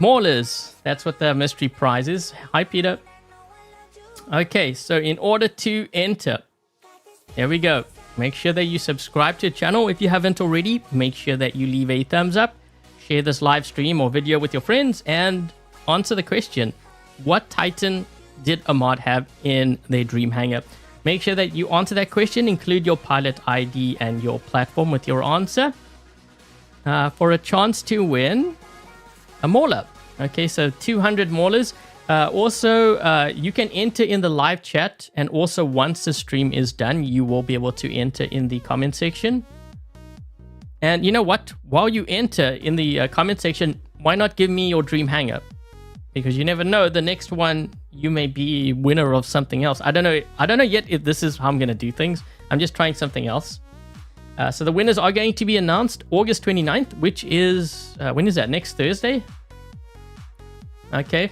Maulers. That's what the mystery prize is. Hi, Peter. Okay, so in order to enter, here we go. Make sure that you subscribe to the channel if you haven't already. Make sure that you leave a thumbs up, share this live stream or video with your friends, and answer the question, what Titan did Ahmad have in their Dream Hangar? Make sure that you answer that question, include your pilot ID and your platform with your answer for a chance to win a Mauler. Okay, so 200 Maulers. Also, you can enter in the live chat, and also once the stream is done, you will be able to enter in the comment section. And you know what? While you enter in the comment section, why not give me your Dream Hangar? Because you never know, the next one you may be winner of something else. I don't know yet if this is how I'm gonna do things. I'm just trying something else. So the winners are going to be announced August 29th, which is when is that? Next Thursday? Okay.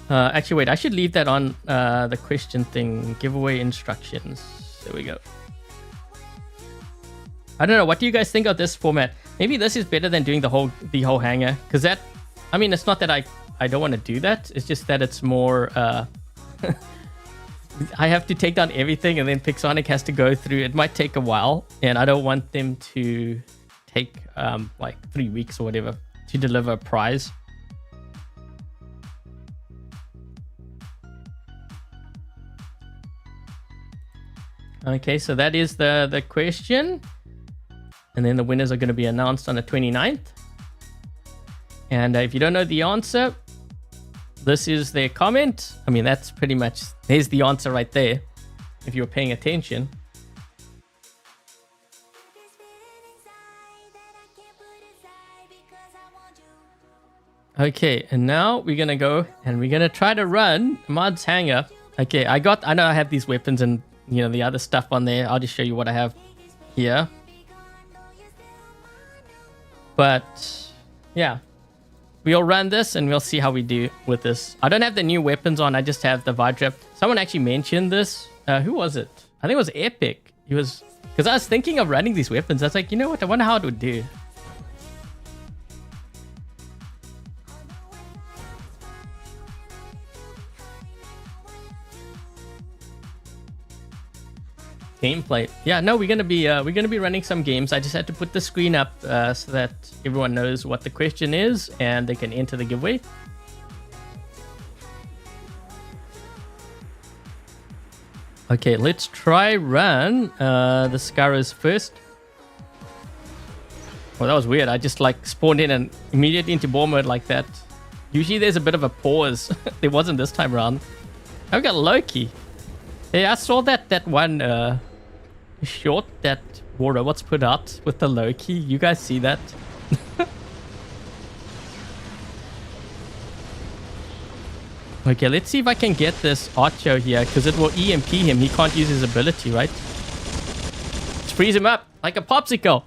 Actually, wait, I should leave that on the question thing. Giveaway instructions. There we go. I don't know. What do you guys think of this format? Maybe this is better than doing the whole hangar. Because that, I mean, it's not that I don't want to do that. It's just that it's more... I have to take down everything and then Pixonic has to go through. It might take a while. And I don't want them to take like 3 weeks or whatever to deliver a prize. Okay, so that is the question. And then the winners are going to be announced on the 29th. And if you don't know the answer, this is their comment. I mean, that's pretty much... There's the answer right there, if you were paying attention. Okay, and now we're going to go and we're going to try to run Ahmad's hangar. Okay, I know I have these weapons and, you know, the other stuff on there. I'll just show you what I have here. But, yeah. We'll run this and we'll see how we do with this. I don't have the new weapons on. I just have the Vajra. Someone actually mentioned this. Who was it? I think it was Epic. He was... Because I was thinking of running these weapons. I was like, you know what? I wonder how it would do. Gameplay. Yeah, no, we're gonna be running some games. I just had to put the screen up so that everyone knows what the question is and they can enter the giveaway. Okay, let's try run the Skyros first. Well, that was weird. I just like spawned in and immediately into ball mode like that. Usually there's a bit of a pause. There wasn't this time around. I've got Loki. Hey, I saw that one short that War Robots put out with the Loki. You guys see that? Okay, let's see if I can get this Archo here, because it will EMP him. He can't use his ability, right? Let's freeze him up like a popsicle.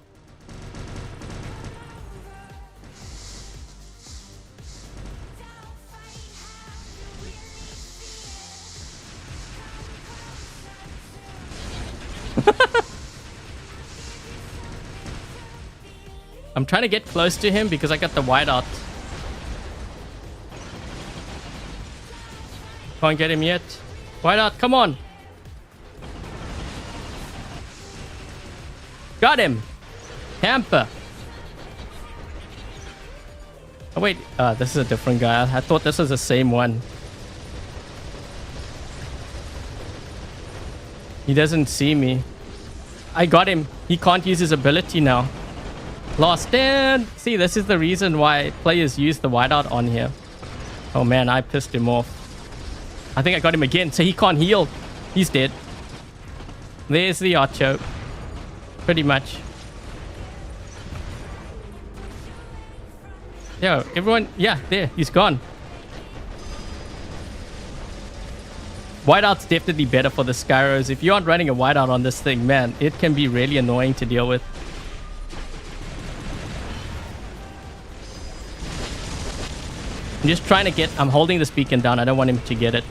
I'm trying to get close to him because I got the whiteout. Can't get him yet. Whiteout, come on. Got him. Hamper. Oh wait, this is a different guy. I thought this was the same one. He doesn't see me. I got him. He can't use his ability now. Last stand. See, this is the reason why players use the whiteout on here. Oh man, I pissed him off. I think I got him again, so he can't heal. He's dead. There's the Archo. Pretty much. Yo, everyone. Yeah, there. He's gone. Whiteout's definitely better for the Skyros. If you aren't running a whiteout on this thing, man, it can be really annoying to deal with. I'm just trying to get... I'm holding this beacon down. I don't want him to get it.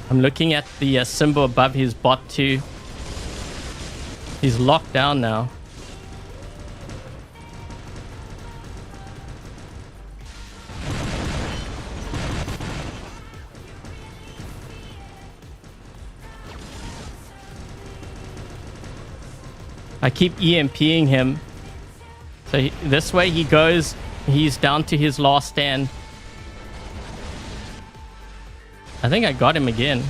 I'm looking at the symbol above his bot too. He's locked down now. I keep EMPing him. So this way he goes... He's down to his last stand. I think I got him again.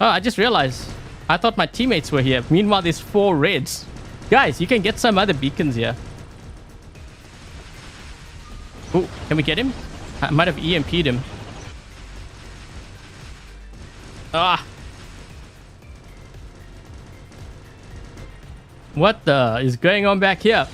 Oh, I just realized. I thought my teammates were here. Meanwhile, there's 4 reds. Guys, you can get some other beacons here. Oh, can we get him? I might have EMP'd him. Ah. What the is going on back here?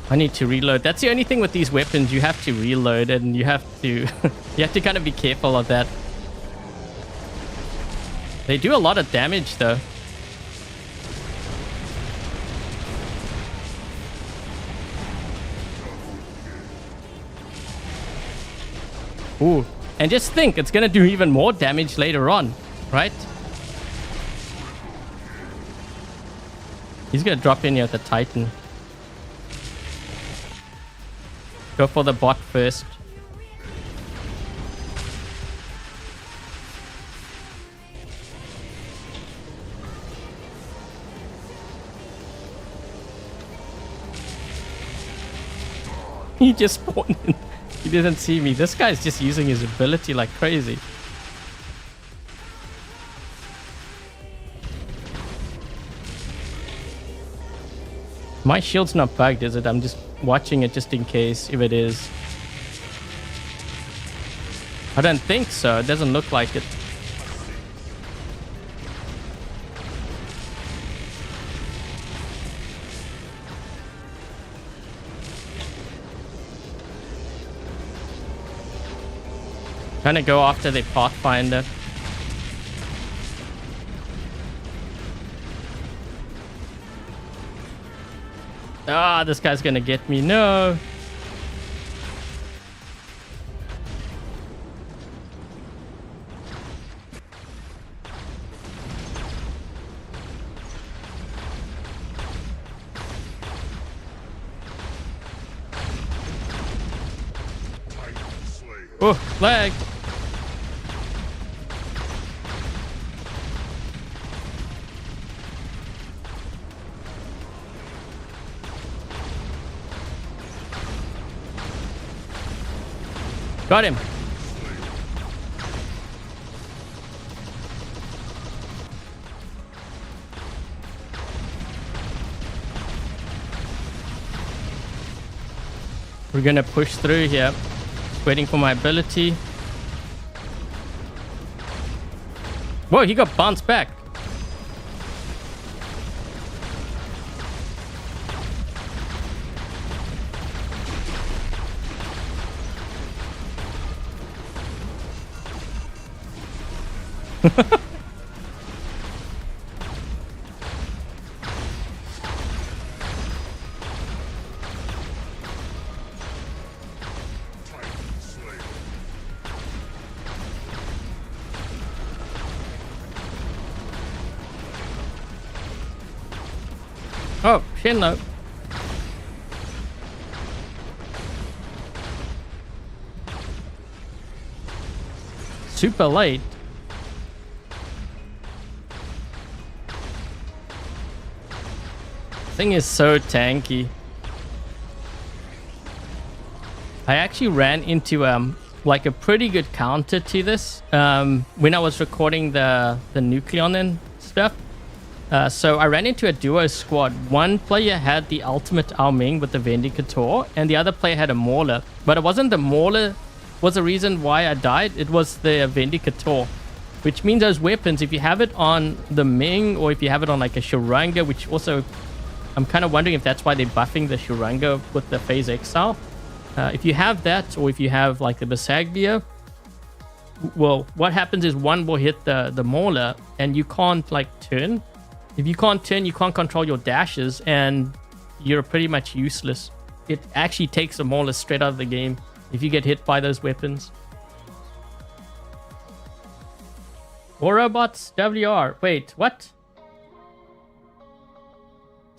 I need to reload. That's the only thing with these weapons. You have to reload and you have to you have to kind of be careful of that. They do a lot of damage though. Ooh, and just think, it's gonna do even more damage later on, right? He's gonna drop in here with the Titan. Go for the bot first. He just spawned in. He didn't see me. This guy's just using his ability like crazy. My shield's not bugged, is it? I'm just watching it just in case if it is. I don't think so. It doesn't look like it. Trying to go after the Pathfinder. Ah, this guy's gonna get me. No. Oh, lag. Got him. We're gonna push through here. Just waiting for my ability. Whoa, he got bounced back. Oh, Shinlo. Super late. Thing is so tanky. I actually ran into like a pretty good counter to this when I was recording the Nucleon and stuff. So I ran into a duo squad. One player had the ultimate Ao Ming with the Vindicator, and the other player had a Mauler. But it wasn't the Mauler was the reason why I died. It was the Vindicator, which means those weapons, if you have it on the Ming or if you have it on like a Shuranga, which also I'm kind of wondering if that's why they're buffing the Shuranga with the Phase Exile. If you have that, or if you have like the Basaglia, well, what happens is one will hit the Mauler and you can't like turn. If you can't turn, you can't control your dashes and you're pretty much useless. It actually takes the Mauler straight out of the game if you get hit by those weapons. War Robots WR. Wait, what?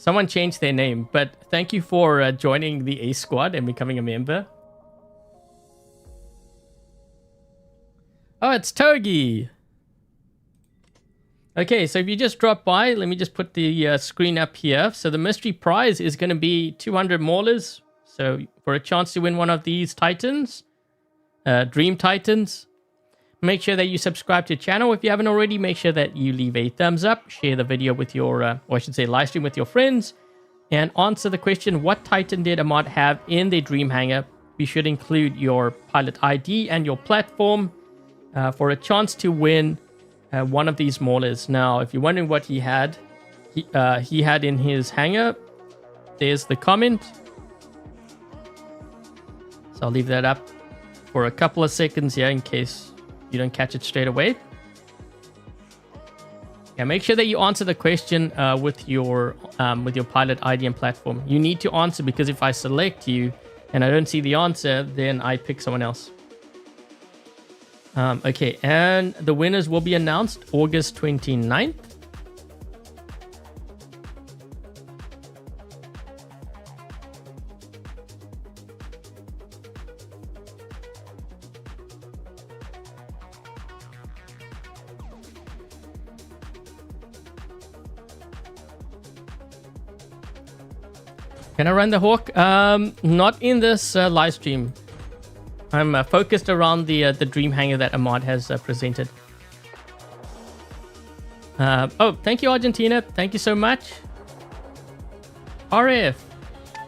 Someone changed their name, but thank you for joining the A Squad and becoming a member. Oh, it's Togi. Okay, so if you just drop by, let me just put the screen up here. So the mystery prize is going to be 200 Maulers. So for a chance to win one of these Titans, Dream Titans, make sure that you subscribe to the channel. If you haven't already, make sure that you leave a thumbs up, share the video with your, or I should say live stream with your friends, and answer the question, what Titan did Ahmad have in their Dream Hangar? You should include your pilot ID and your platform for a chance to win one of these Maulers. Now, if you're wondering what he had in his hangar, there's the comment. So I'll leave that up for a couple of seconds here in case you don't catch it straight away. Yeah, make sure that you answer the question with your pilot ID and platform. You need to answer, because if I select you and I don't see the answer, then I pick someone else. Okay, and the winners will be announced August 29th. Can I run the Hawk? Not in this live stream. I'm focused around the Dream Hangar that Ahmad has presented. Oh, thank you, Argentina. Thank you so much. RF.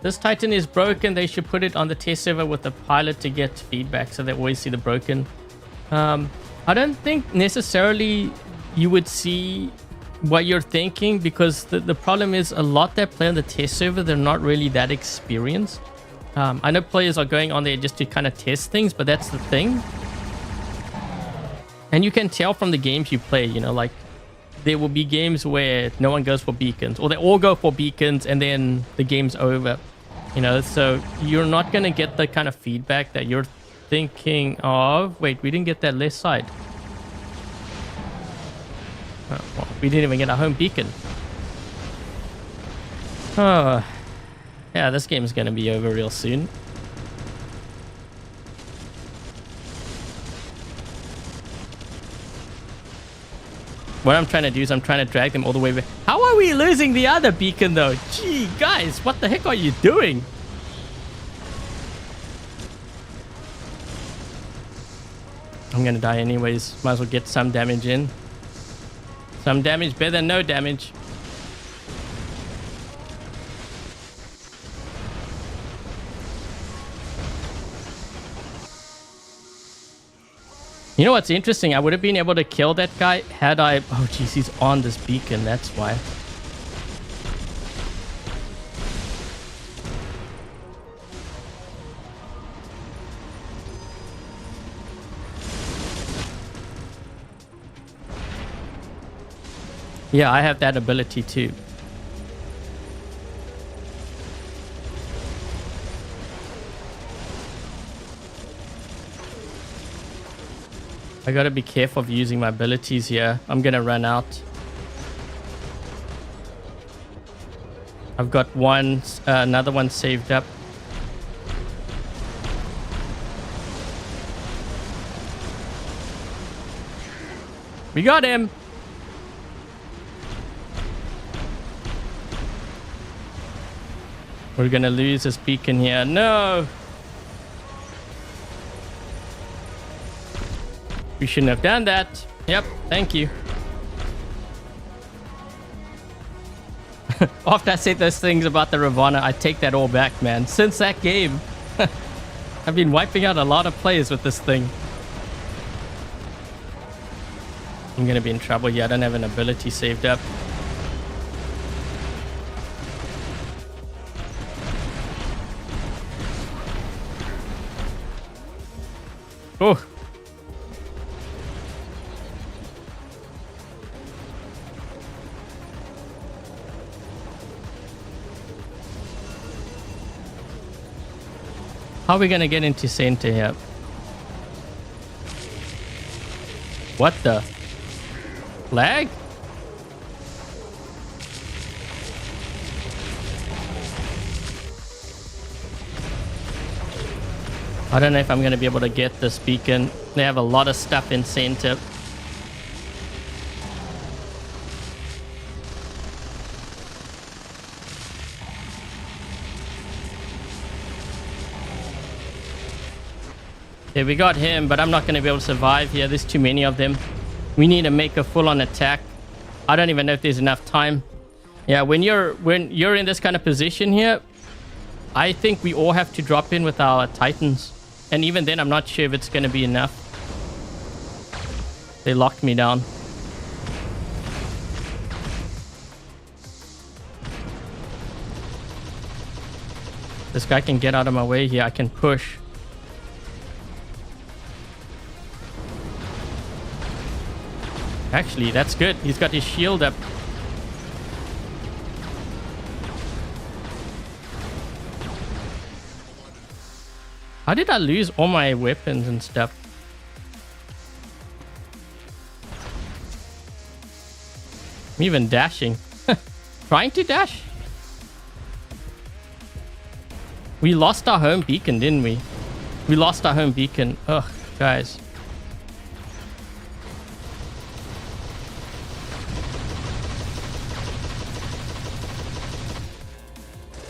This Titan is broken. They should put it on the test server with the pilot to get feedback so they always see the broken. I don't think necessarily you would see what you're thinking, because the problem is a lot that play on the test server, they're not really that experienced. I know players are going on there just to kind of test things, but that's the thing. And you can tell from the games you play, you know, like there will be games where no one goes for beacons, or they all go for beacons and then the game's over, you know. So you're not going to get the kind of feedback that you're thinking of. Wait, we didn't get that left side. Oh, well, we didn't even get a home beacon. Oh, yeah, this game's going to be over real soon. What I'm trying to do is I'm trying to drag them all the way back. How are we losing the other beacon though? Gee, guys, what the heck are you doing? I'm going to die anyways. Might as well get some damage in. Some damage better than no damage. You know what's interesting? I would have been able to kill that guy had I... Oh, jeez, he's on this beacon. That's why. Yeah, I have that ability too. I gotta be careful of using my abilities here. I'm gonna run out. I've got one, another one saved up. We got him. We're gonna lose this beacon here. No! We shouldn't have done that. Yep, thank you. After I said those things about the Ravana, I take that all back, man. Since that game, I've been wiping out a lot of players with this thing. I'm gonna be in trouble here. I don't have an ability saved up. Oh. How are we gonna get into center here? What the? Lag? I don't know if I'm going to be able to get this beacon. They have a lot of stuff in center. Yeah, we got him, but I'm not going to be able to survive here. There's too many of them. We need to make a full-on attack. I don't even know if there's enough time. Yeah, when you're in this kind of position here, I think we all have to drop in with our Titans. And even then, I'm not sure if it's going to be enough. They locked me down. This guy can get out of my way here. I can push. Actually, that's good. He's got his shield up. How did I lose all my weapons and stuff? I'm even dashing. Trying to dash? We lost our home beacon, didn't we? We lost our home beacon. Ugh, guys.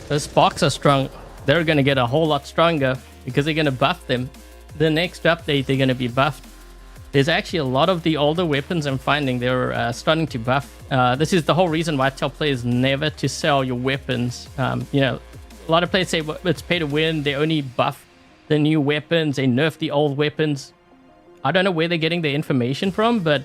Those sparks are strong. They're going to get a whole lot stronger because they're going to buff them. The next update, they're going to be buffed. There's actually a lot of the older weapons I'm finding they're starting to buff. This is the whole reason why I tell players never to sell your weapons. You know, a lot of players say, well, it's pay to win. They only buff the new weapons. They nerf the old weapons. I don't know where they're getting their information from, but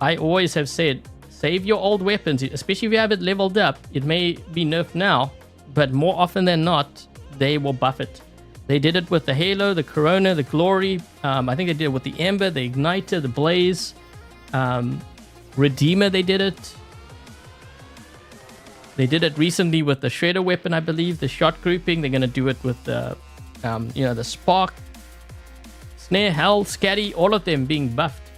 I always have said, save your old weapons, especially if you have it leveled up. It may be nerfed now, but more often than not, they will buff it. They did it with the Halo, the Corona, the Glory. I think they did it with the Ember, the Igniter, the Blaze. Redeemer, they did it. They did it recently with the Shredder weapon, I believe. The shot grouping. They're going to do it with the, the Spark. Snare, Hell, Scatty, all of them being buffed.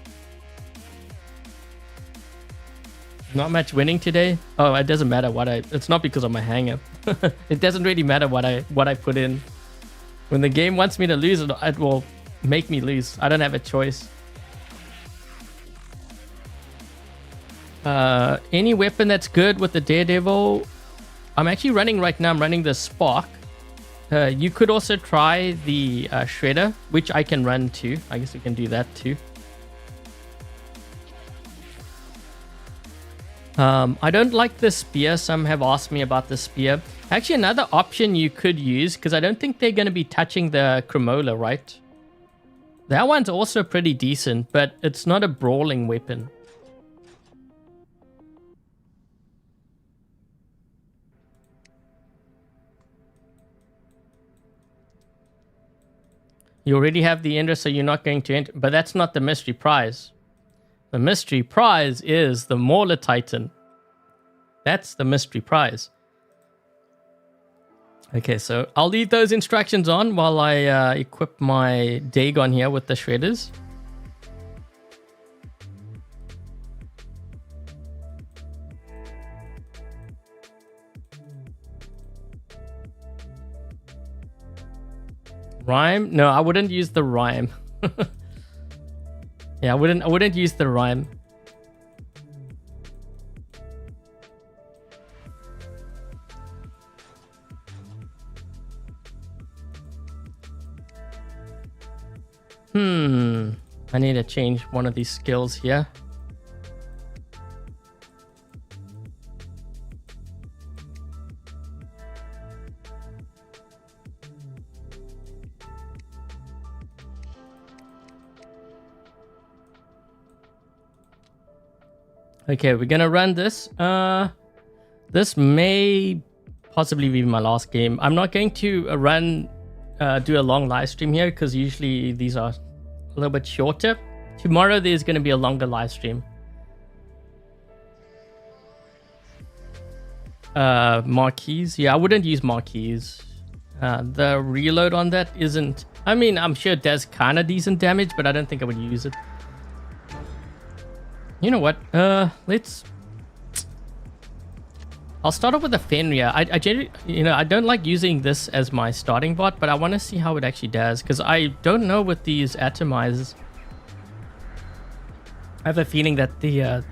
Not much winning today. Oh, it doesn't matter what it's not because of my hanger. It doesn't really matter what I put in. When the game wants me to lose, it will make me lose. I don't have a choice. Any weapon that's good with the Daredevil, I'm actually running right now. I'm running the Spark. You could also try the Shredder, which I can run too. I guess we can do that too. I don't like the spear. Some have asked me about the spear. Actually, another option you could use, because I don't think they're going to be touching the Cremola, right? That one's also pretty decent, but it's not a brawling weapon. You already have the Indra, so you're not going to enter. But that's not the mystery prize. The mystery prize is the Mauler Titan. That's the mystery prize. Okay, so I'll leave those instructions on while I equip my Dagon here with the shredders. Rhyme? No, I wouldn't use the rhyme. Yeah, I wouldn't use the rhyme. I need to change one of these skills here. Okay, we're gonna run this. This may possibly be my last game. I'm not going to do a long live stream here because usually these are a little bit shorter. Tomorrow there's going to be a longer live stream. Marquees. Yeah, I wouldn't use marquees. The reload on that isn't... I mean, I'm sure it does kind of decent damage, but I don't think I would use it. You know what? I'll start off with the Fenrir. I generally, I don't like using this as my starting bot, but I want to see how it actually does because I don't know with these atomizers. I have a feeling that the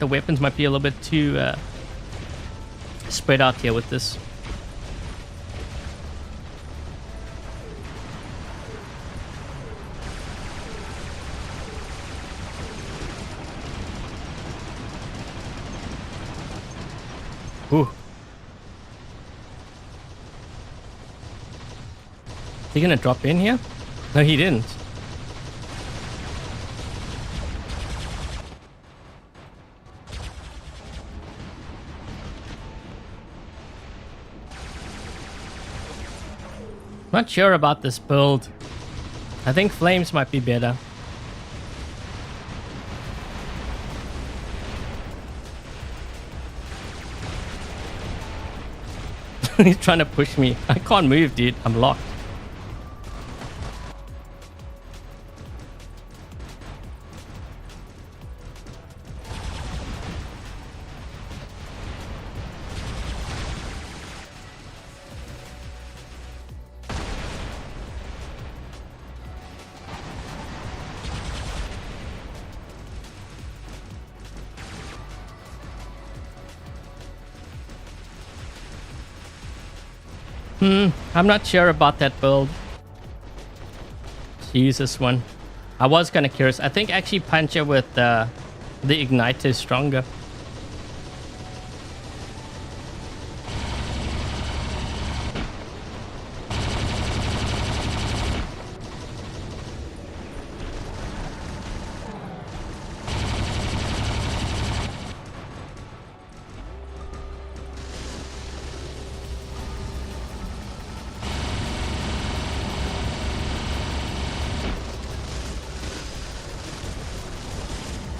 weapons might be a little bit too spread out here with this. Ooh. Is he gonna drop in here? No, he didn't. Not sure about this build. I think flames might be better. He's trying to push me. I can't move, dude. I'm locked. I'm not sure about that build. Let's use this one. I was kind of curious. I think actually Puncher with the Igniter is stronger.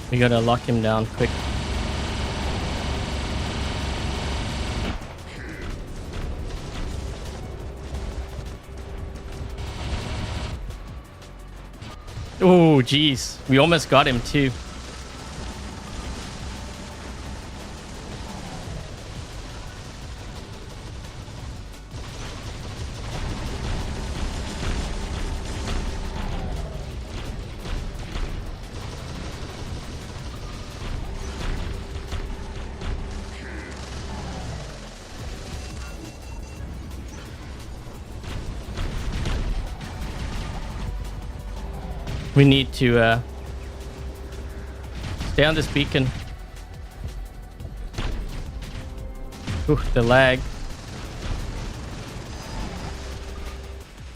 We gotta lock him down quick. Oh, jeez. We almost got him too. We need to stay on this beacon. Ooh, the lag.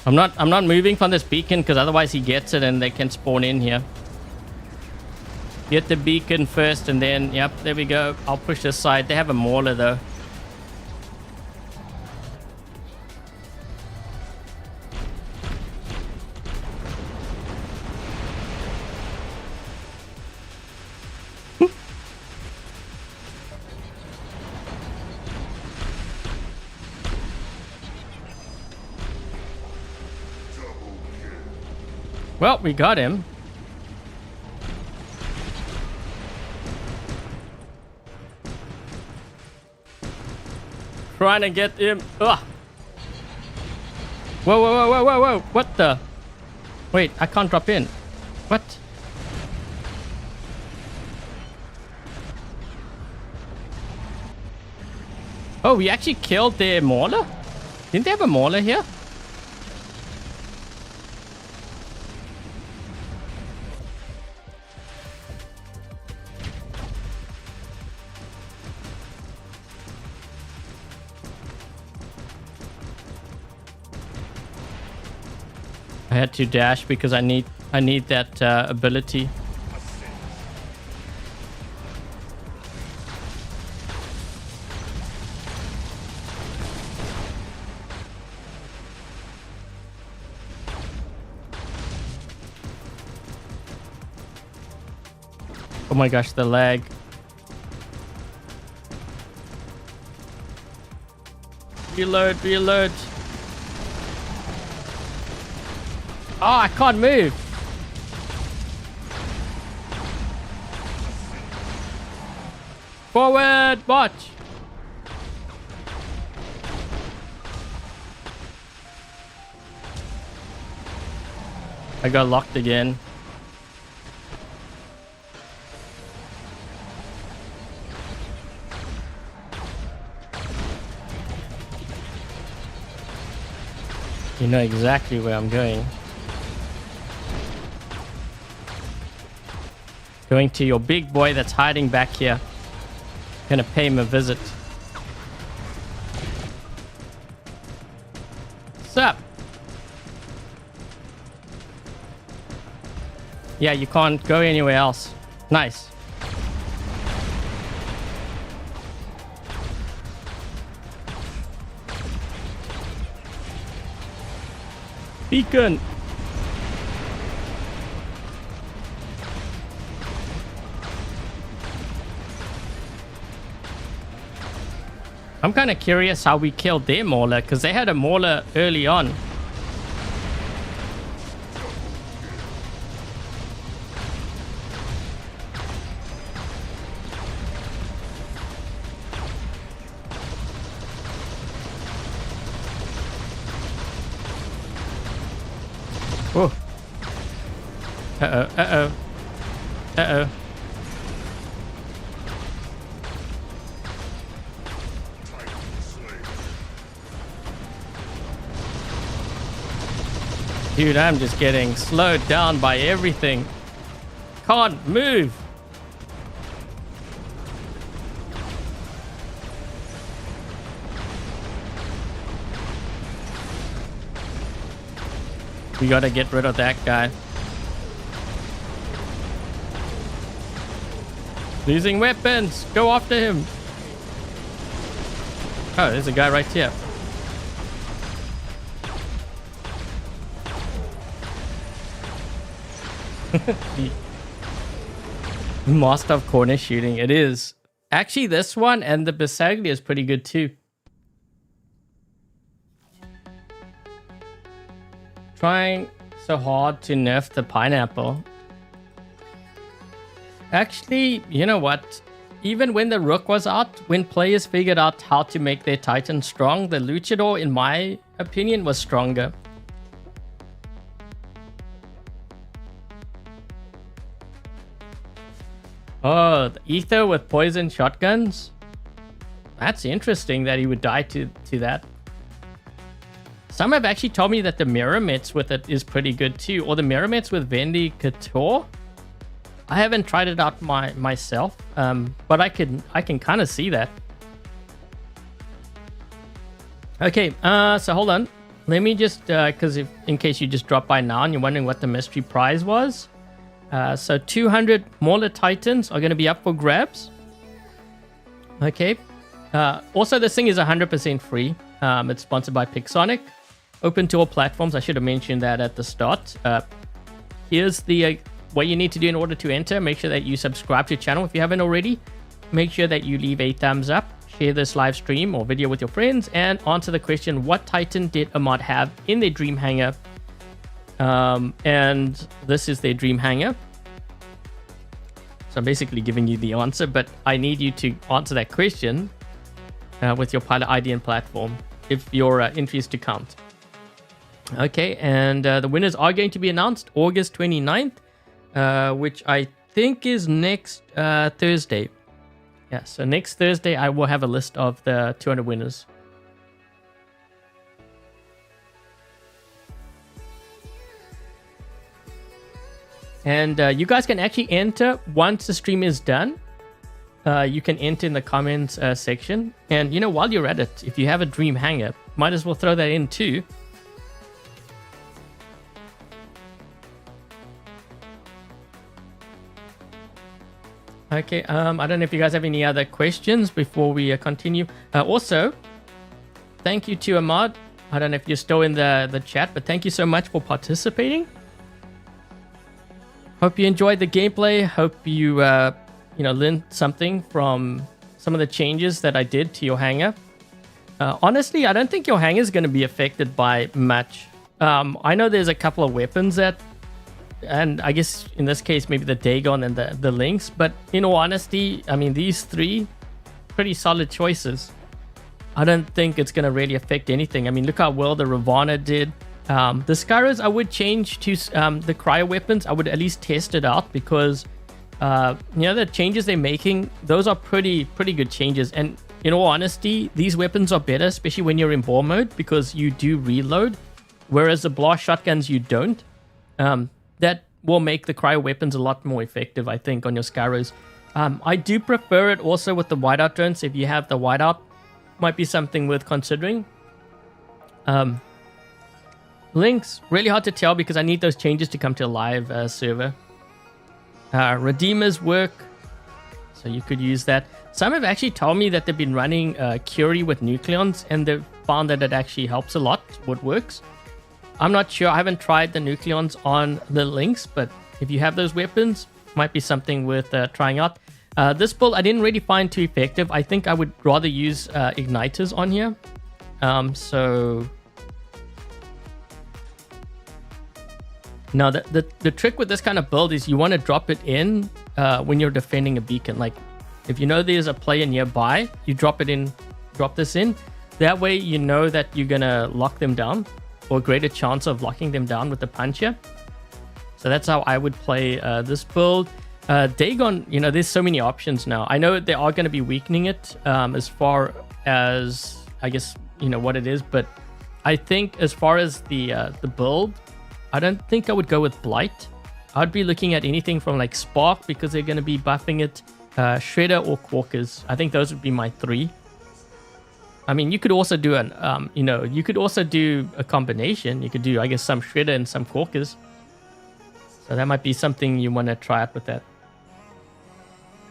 I'm not moving from this beacon because otherwise he gets it and they can spawn in here. Get the beacon first and then, yep, there we go. I'll push this side. They have a Mauler though. Well, we got him. Trying to get him. Ugh. Whoa, whoa, whoa, whoa, whoa, whoa. What the? Wait, I can't drop in. What? Oh, we actually killed their Mauler? Didn't they have a Mauler here? I had to dash because I need that ability. Oh my gosh, the lag. Reload, reload. Oh, I can't move. Forward, watch. I got locked again. You know exactly where I'm going. Going to your big boy that's hiding back here. Gonna pay him a visit. What's up? Yeah, you can't go anywhere else. Nice. Beacon. I'm kind of curious how we killed their Mauler, because they had a Mauler early on. Oh. Uh-oh, uh-oh. Uh-oh. Dude, I'm just getting slowed down by everything. Can't move. We gotta get rid of that guy. Losing weapons. Go after him. Oh, there's a guy right here. Master of corner shooting. It is. Actually, this one and the Bisaglia is pretty good too. Trying so hard to nerf the pineapple. Actually, you know what? Even when the Rook was out, when players figured out how to make their Titan strong, the Luchador, in my opinion, was stronger. Oh, the Ether with poison shotguns? That's interesting that he would die to that. Some have actually told me that the Mirrormets with it is pretty good too. Or the Mirrormets with Vindicator. I haven't tried it out myself, but I can kind of see that. Okay, so hold on. Let me just, because in case you just dropped by now and you're wondering what the mystery prize was. So 200 Mauler Titans are going to be up for grabs. Okay. Also, this thing is 100% free. It's sponsored by Pixonic. Open to all platforms. I should have mentioned that at the start. Here's the what you need to do in order to enter. Make sure that you subscribe to the channel if you haven't already. Make sure that you leave a thumbs up. Share this live stream or video with your friends. And answer the question, what Titan did Ahmad have in their Dream Hangar? And this is their Dream Hangar. So I'm basically giving you the answer, but I need you to answer that question with your pilot ID and platform if your entry is to count. Okay, and the winners are going to be announced August 29th, which I think is next Thursday. Yeah, so next Thursday I will have a list of the 200 winners. And you guys can actually enter once the stream is done. You can enter in the comments section. And, you know, while you're at it, if you have a Dream Hangar, might as well throw that in too. Okay, I don't know if you guys have any other questions before we continue. Also, thank you to Ahmad. I don't know if you're still in the chat, but thank you so much for participating. Hope you enjoyed the gameplay. Hope you, learned something from some of the changes that I did to your hangar. Honestly, I don't think your hangar is going to be affected by much. I know there's a couple of weapons and I guess in this case, maybe the Dagon and the Lynx. But in all honesty, I mean, these three, pretty solid choices. I don't think it's going to really affect anything. I mean, look how well the Ravana did. The Skyros, I would change to the cryo weapons. I would at least test it out because, the changes they're making, those are pretty good changes. And in all honesty, these weapons are better, especially when you're in ball mode because you do reload, whereas the blast shotguns, you don't. That will make the cryo weapons a lot more effective, I think, on your Skyros. I do prefer it also with the whiteout drones. If you have the whiteout, might be something worth considering. Lynx, really hard to tell because I need those changes to come to a live server. Redeemers work, so you could use that. Some have actually told me that they've been running Curie with nucleons and they've found that it actually helps a lot, what works. I'm not sure. I haven't tried the nucleons on the Lynx, but if you have those weapons, might be something worth trying out. This build, I didn't really find too effective. I think I would rather use igniters on here. Now, the trick with this kind of build is you want to drop it in when you're defending a beacon. Like, if you know there's a player nearby, you drop this in. That way, you know that you're going to lock them down, or a greater chance of locking them down with the puncher. So that's how I would play this build. Dagon, there's so many options now. I know they are going to be weakening it as far as, I guess, what it is. But I think as far as the build, I don't think I would go with Blight. I'd be looking at anything from like Spark because they're going to be buffing it, Shredder or Quarkers. I think those would be my three. I mean, you could also do you could also do a combination. You could do, I guess, some Shredder and some Quarkers. So that might be something you want to try out with that.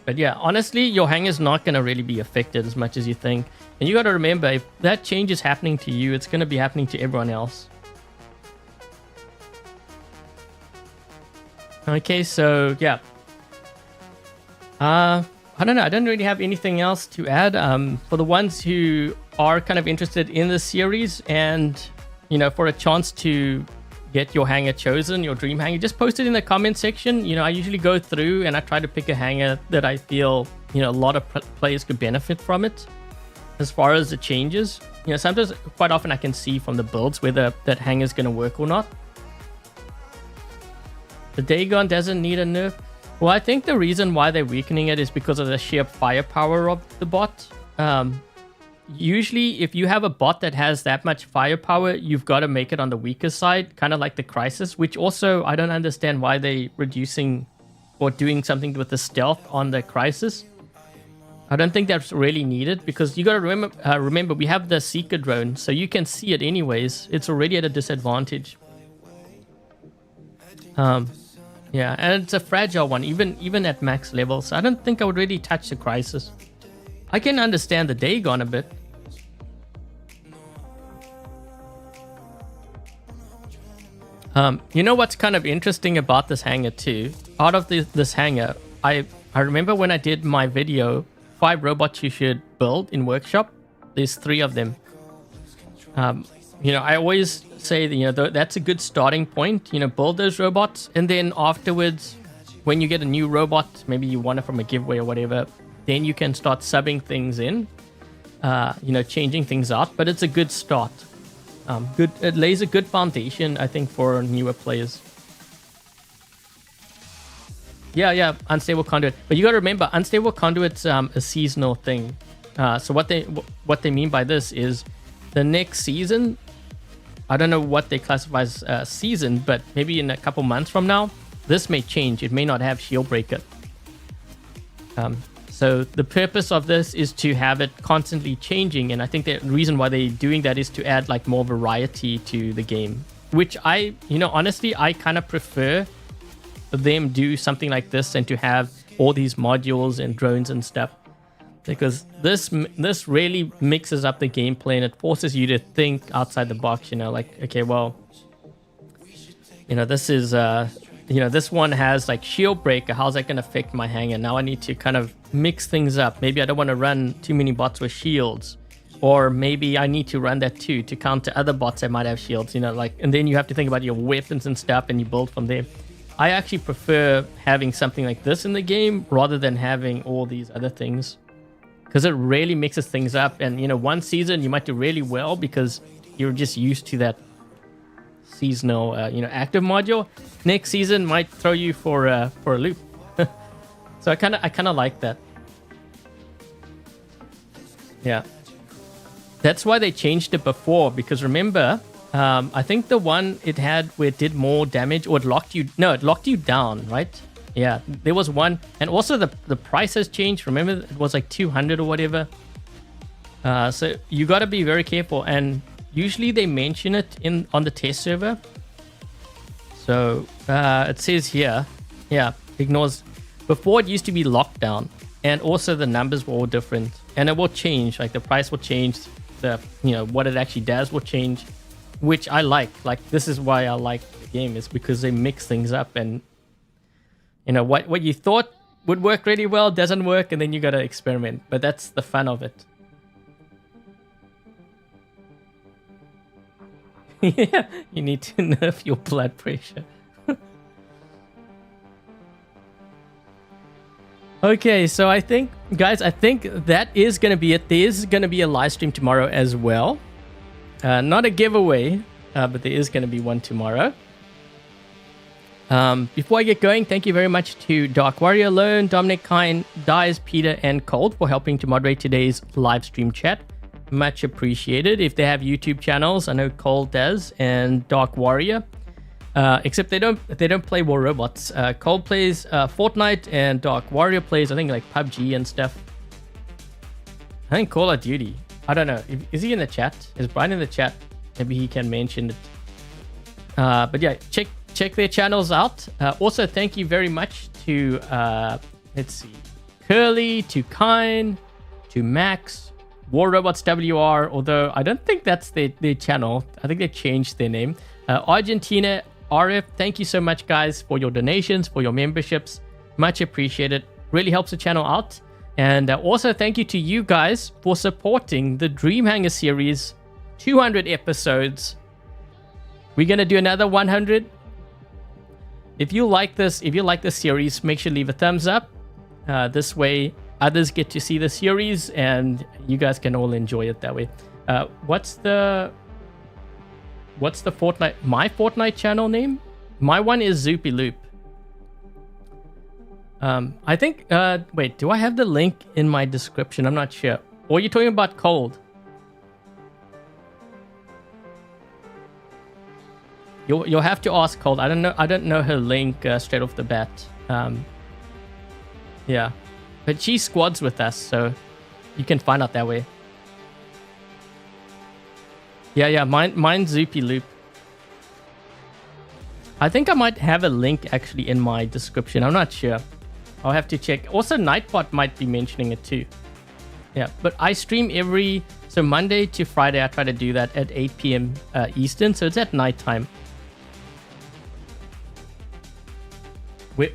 But yeah, honestly, your hangar's not going to really be affected as much as you think. And you got to remember, if that change is happening to you, it's going to be happening to everyone else. Okay, so yeah. I don't know. I don't really have anything else to add. For the ones who are kind of interested in this series and, for a chance to get your hangar chosen, your dream hangar, just post it in the comment section. I usually go through and I try to pick a hangar that I feel, a lot of players could benefit from it. As far as the changes, sometimes, quite often I can see from the builds whether that hangar is going to work or not. The Dagon doesn't need a nerf. Well, I think the reason why they're weakening it is because of the sheer firepower of the bot. Usually, if you have a bot that has that much firepower, you've got to make it on the weaker side, kind of like the Crisis, which also, I don't understand why they're reducing or doing something with the stealth on the Crisis. I don't think that's really needed because you got to remember we have the Seeker drone, so you can see it anyways. It's already at a disadvantage. Yeah, and it's a fragile one, even at max levels. So I don't think I would really touch the Crisis. I can understand the Dagon a bit. What's kind of interesting about this hangar too? Out of this hangar, I remember when I did my video, 5 robots you should build in workshop. There's 3 of them. I always say that, that's a good starting point. Build those robots, and then afterwards, when you get a new robot, maybe you want it from a giveaway or whatever, then you can start subbing things in, changing things out. But it's a good start. It lays a good foundation, I think, for newer players. Yeah, unstable conduit. But you got to remember, unstable conduit's a seasonal thing. So what they mean by this is the next season. I don't know what they classify as season, but maybe in a couple months from now, this may change. It may not have shield breaker. So the purpose of this is to have it constantly changing, and I think the reason why they're doing that is to add like more variety to the game, which honestly, I kind of prefer them do something like this than to have all these modules and drones and stuff, because this really mixes up the gameplay and it forces you to think outside the box. You know, like, okay, well, you know, this is you know, this one has like shield breaker. How's that going to affect my hangar? Now I need to kind of mix things up. Maybe I don't want to run too many bots with shields, or maybe I need to run that too to counter other bots that might have shields, you know, like, and then you have to think about your weapons and stuff and you build from there. I actually prefer having something like this in the game rather than having all these other things, because it really mixes things up. And, you know, one season you might do really well because you're just used to that seasonal, you know, active module. Next season might throw you for a loop. So I kind of like that. Yeah, that's why they changed it before, because remember, I think the one it had where it did more damage, or it locked you down, right? Yeah, there was one, and also the price has changed. Remember, it was like 200 or whatever. So you got to be very careful, and usually they mention it on the test server. So it says here, yeah, ignores. Before it used to be locked down, and also the numbers were all different, and it will change. Like the price will change, the, you know, what it actually does will change, which I like. Like, this is why I like the game, is because they mix things up, and you know what you thought would work really well doesn't work, and then you got to experiment. But that's the fun of it. Yeah, you need to nerf your blood pressure. Okay, so I think, guys, that is going to be it. There is going to be a live stream tomorrow as well. Not a giveaway, but there is going to be one tomorrow. Before I get going, thank you very much to Dark Warrior Alone, Dominic Kine, Dies, Peter, and Cold for helping to moderate today's live stream chat. Much appreciated. If they have YouTube channels, I know Cold does, and Dark Warrior. Except they don't play War Robots. Cold plays Fortnite, and Dark Warrior plays, I think, like PUBG and stuff. I think Call of Duty. I don't know. Is he in the chat? Is Brian in the chat? Maybe he can mention it. But yeah, check their channels out. Also, thank you very much to let's see, Curly, to Kine, to Max, War Robots WR. Although I don't think that's their channel. I think they changed their name. Argentina RF, thank you so much, guys, for your donations, for your memberships. Much appreciated. Really helps the channel out. And also thank you to you guys for supporting the Dream Hangar series. 200 episodes. We're going to do another 100. If you like this series, make sure to leave a thumbs up. This way, others get to see the series, and you guys can all enjoy it that way. What's the Fortnite, my Fortnite channel name? My one is Zoopy Loop. I think, wait, do I have the link in my description? I'm not sure. Or are you talking about Cold? You'll have to ask Cold. I don't know her link straight off the bat. Yeah, but she squads with us, so you can find out that way. Yeah, mine's Zoopy Loop. I think I might have a link actually in my description. I'm not sure. I'll have to check. Also, Nightbot might be mentioning it too. Yeah, but I stream so Monday to Friday, I try to do that at 8 p.m. Eastern, so it's at nighttime.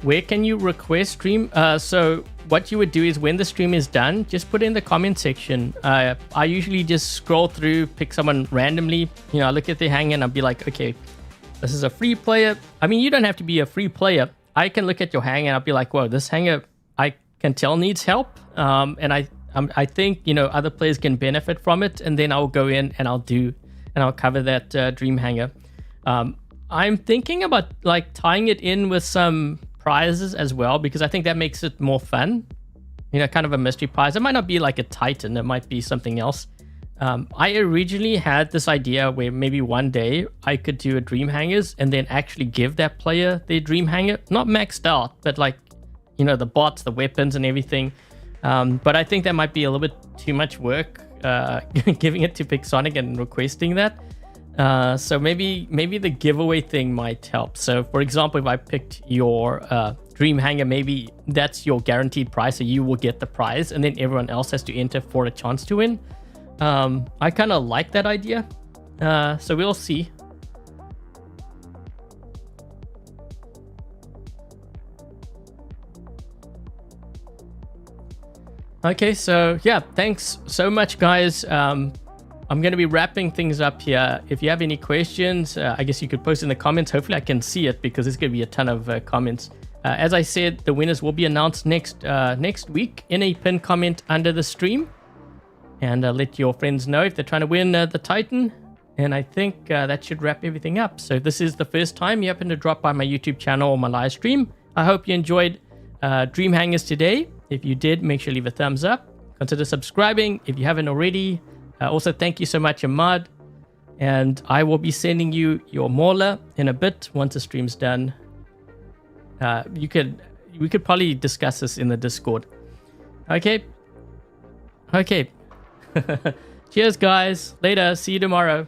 Where can you request stream? So what you would do is when the stream is done, just put it in the comment section. I usually just scroll through, pick someone randomly. You know, I look at their hangar and I'll be like, okay, this is a free player. I mean, you don't have to be a free player. I can look at your hangar and I'll be like, whoa, this hangar I can tell needs help. And I think, you know, other players can benefit from it. And then I'll go in and I'll cover that Dream Hangar. I'm thinking about like tying it in with some prizes as well, because I think that makes it more fun. You know, kind of a mystery prize. It might not be like a Titan. It might be something else. I originally had this idea where maybe one day I could do a Dream Hangars and then actually give that player their Dream Hangar. Not maxed out, but like, you know, the bots, the weapons and everything. But I think that might be a little bit too much work, giving it to Pixonic and requesting that. So maybe the giveaway thing might help. So for example, if I picked your Dream Hangar, maybe that's your guaranteed prize, so you will get the prize, and then everyone else has to enter for a chance to win. I kind of like that idea. So we'll see. Okay, so yeah, thanks so much, guys. I'm going to be wrapping things up here. If you have any questions, I guess you could post in the comments. Hopefully I can see it because there's going to be a ton of comments. As I said, the winners will be announced next week in a pinned comment under the stream. And let your friends know if they're trying to win the Titan. And I think that should wrap everything up. So if this is the first time you happen to drop by my YouTube channel or my live stream, I hope you enjoyed Dream Hangars today. If you did, make sure you leave a thumbs up. Consider subscribing if you haven't already. Also, thank you so much, Ahmad. And I will be sending you your Mauler in a bit once the stream's done. We could probably discuss this in the Discord. Okay. Cheers, guys. Later. See you tomorrow.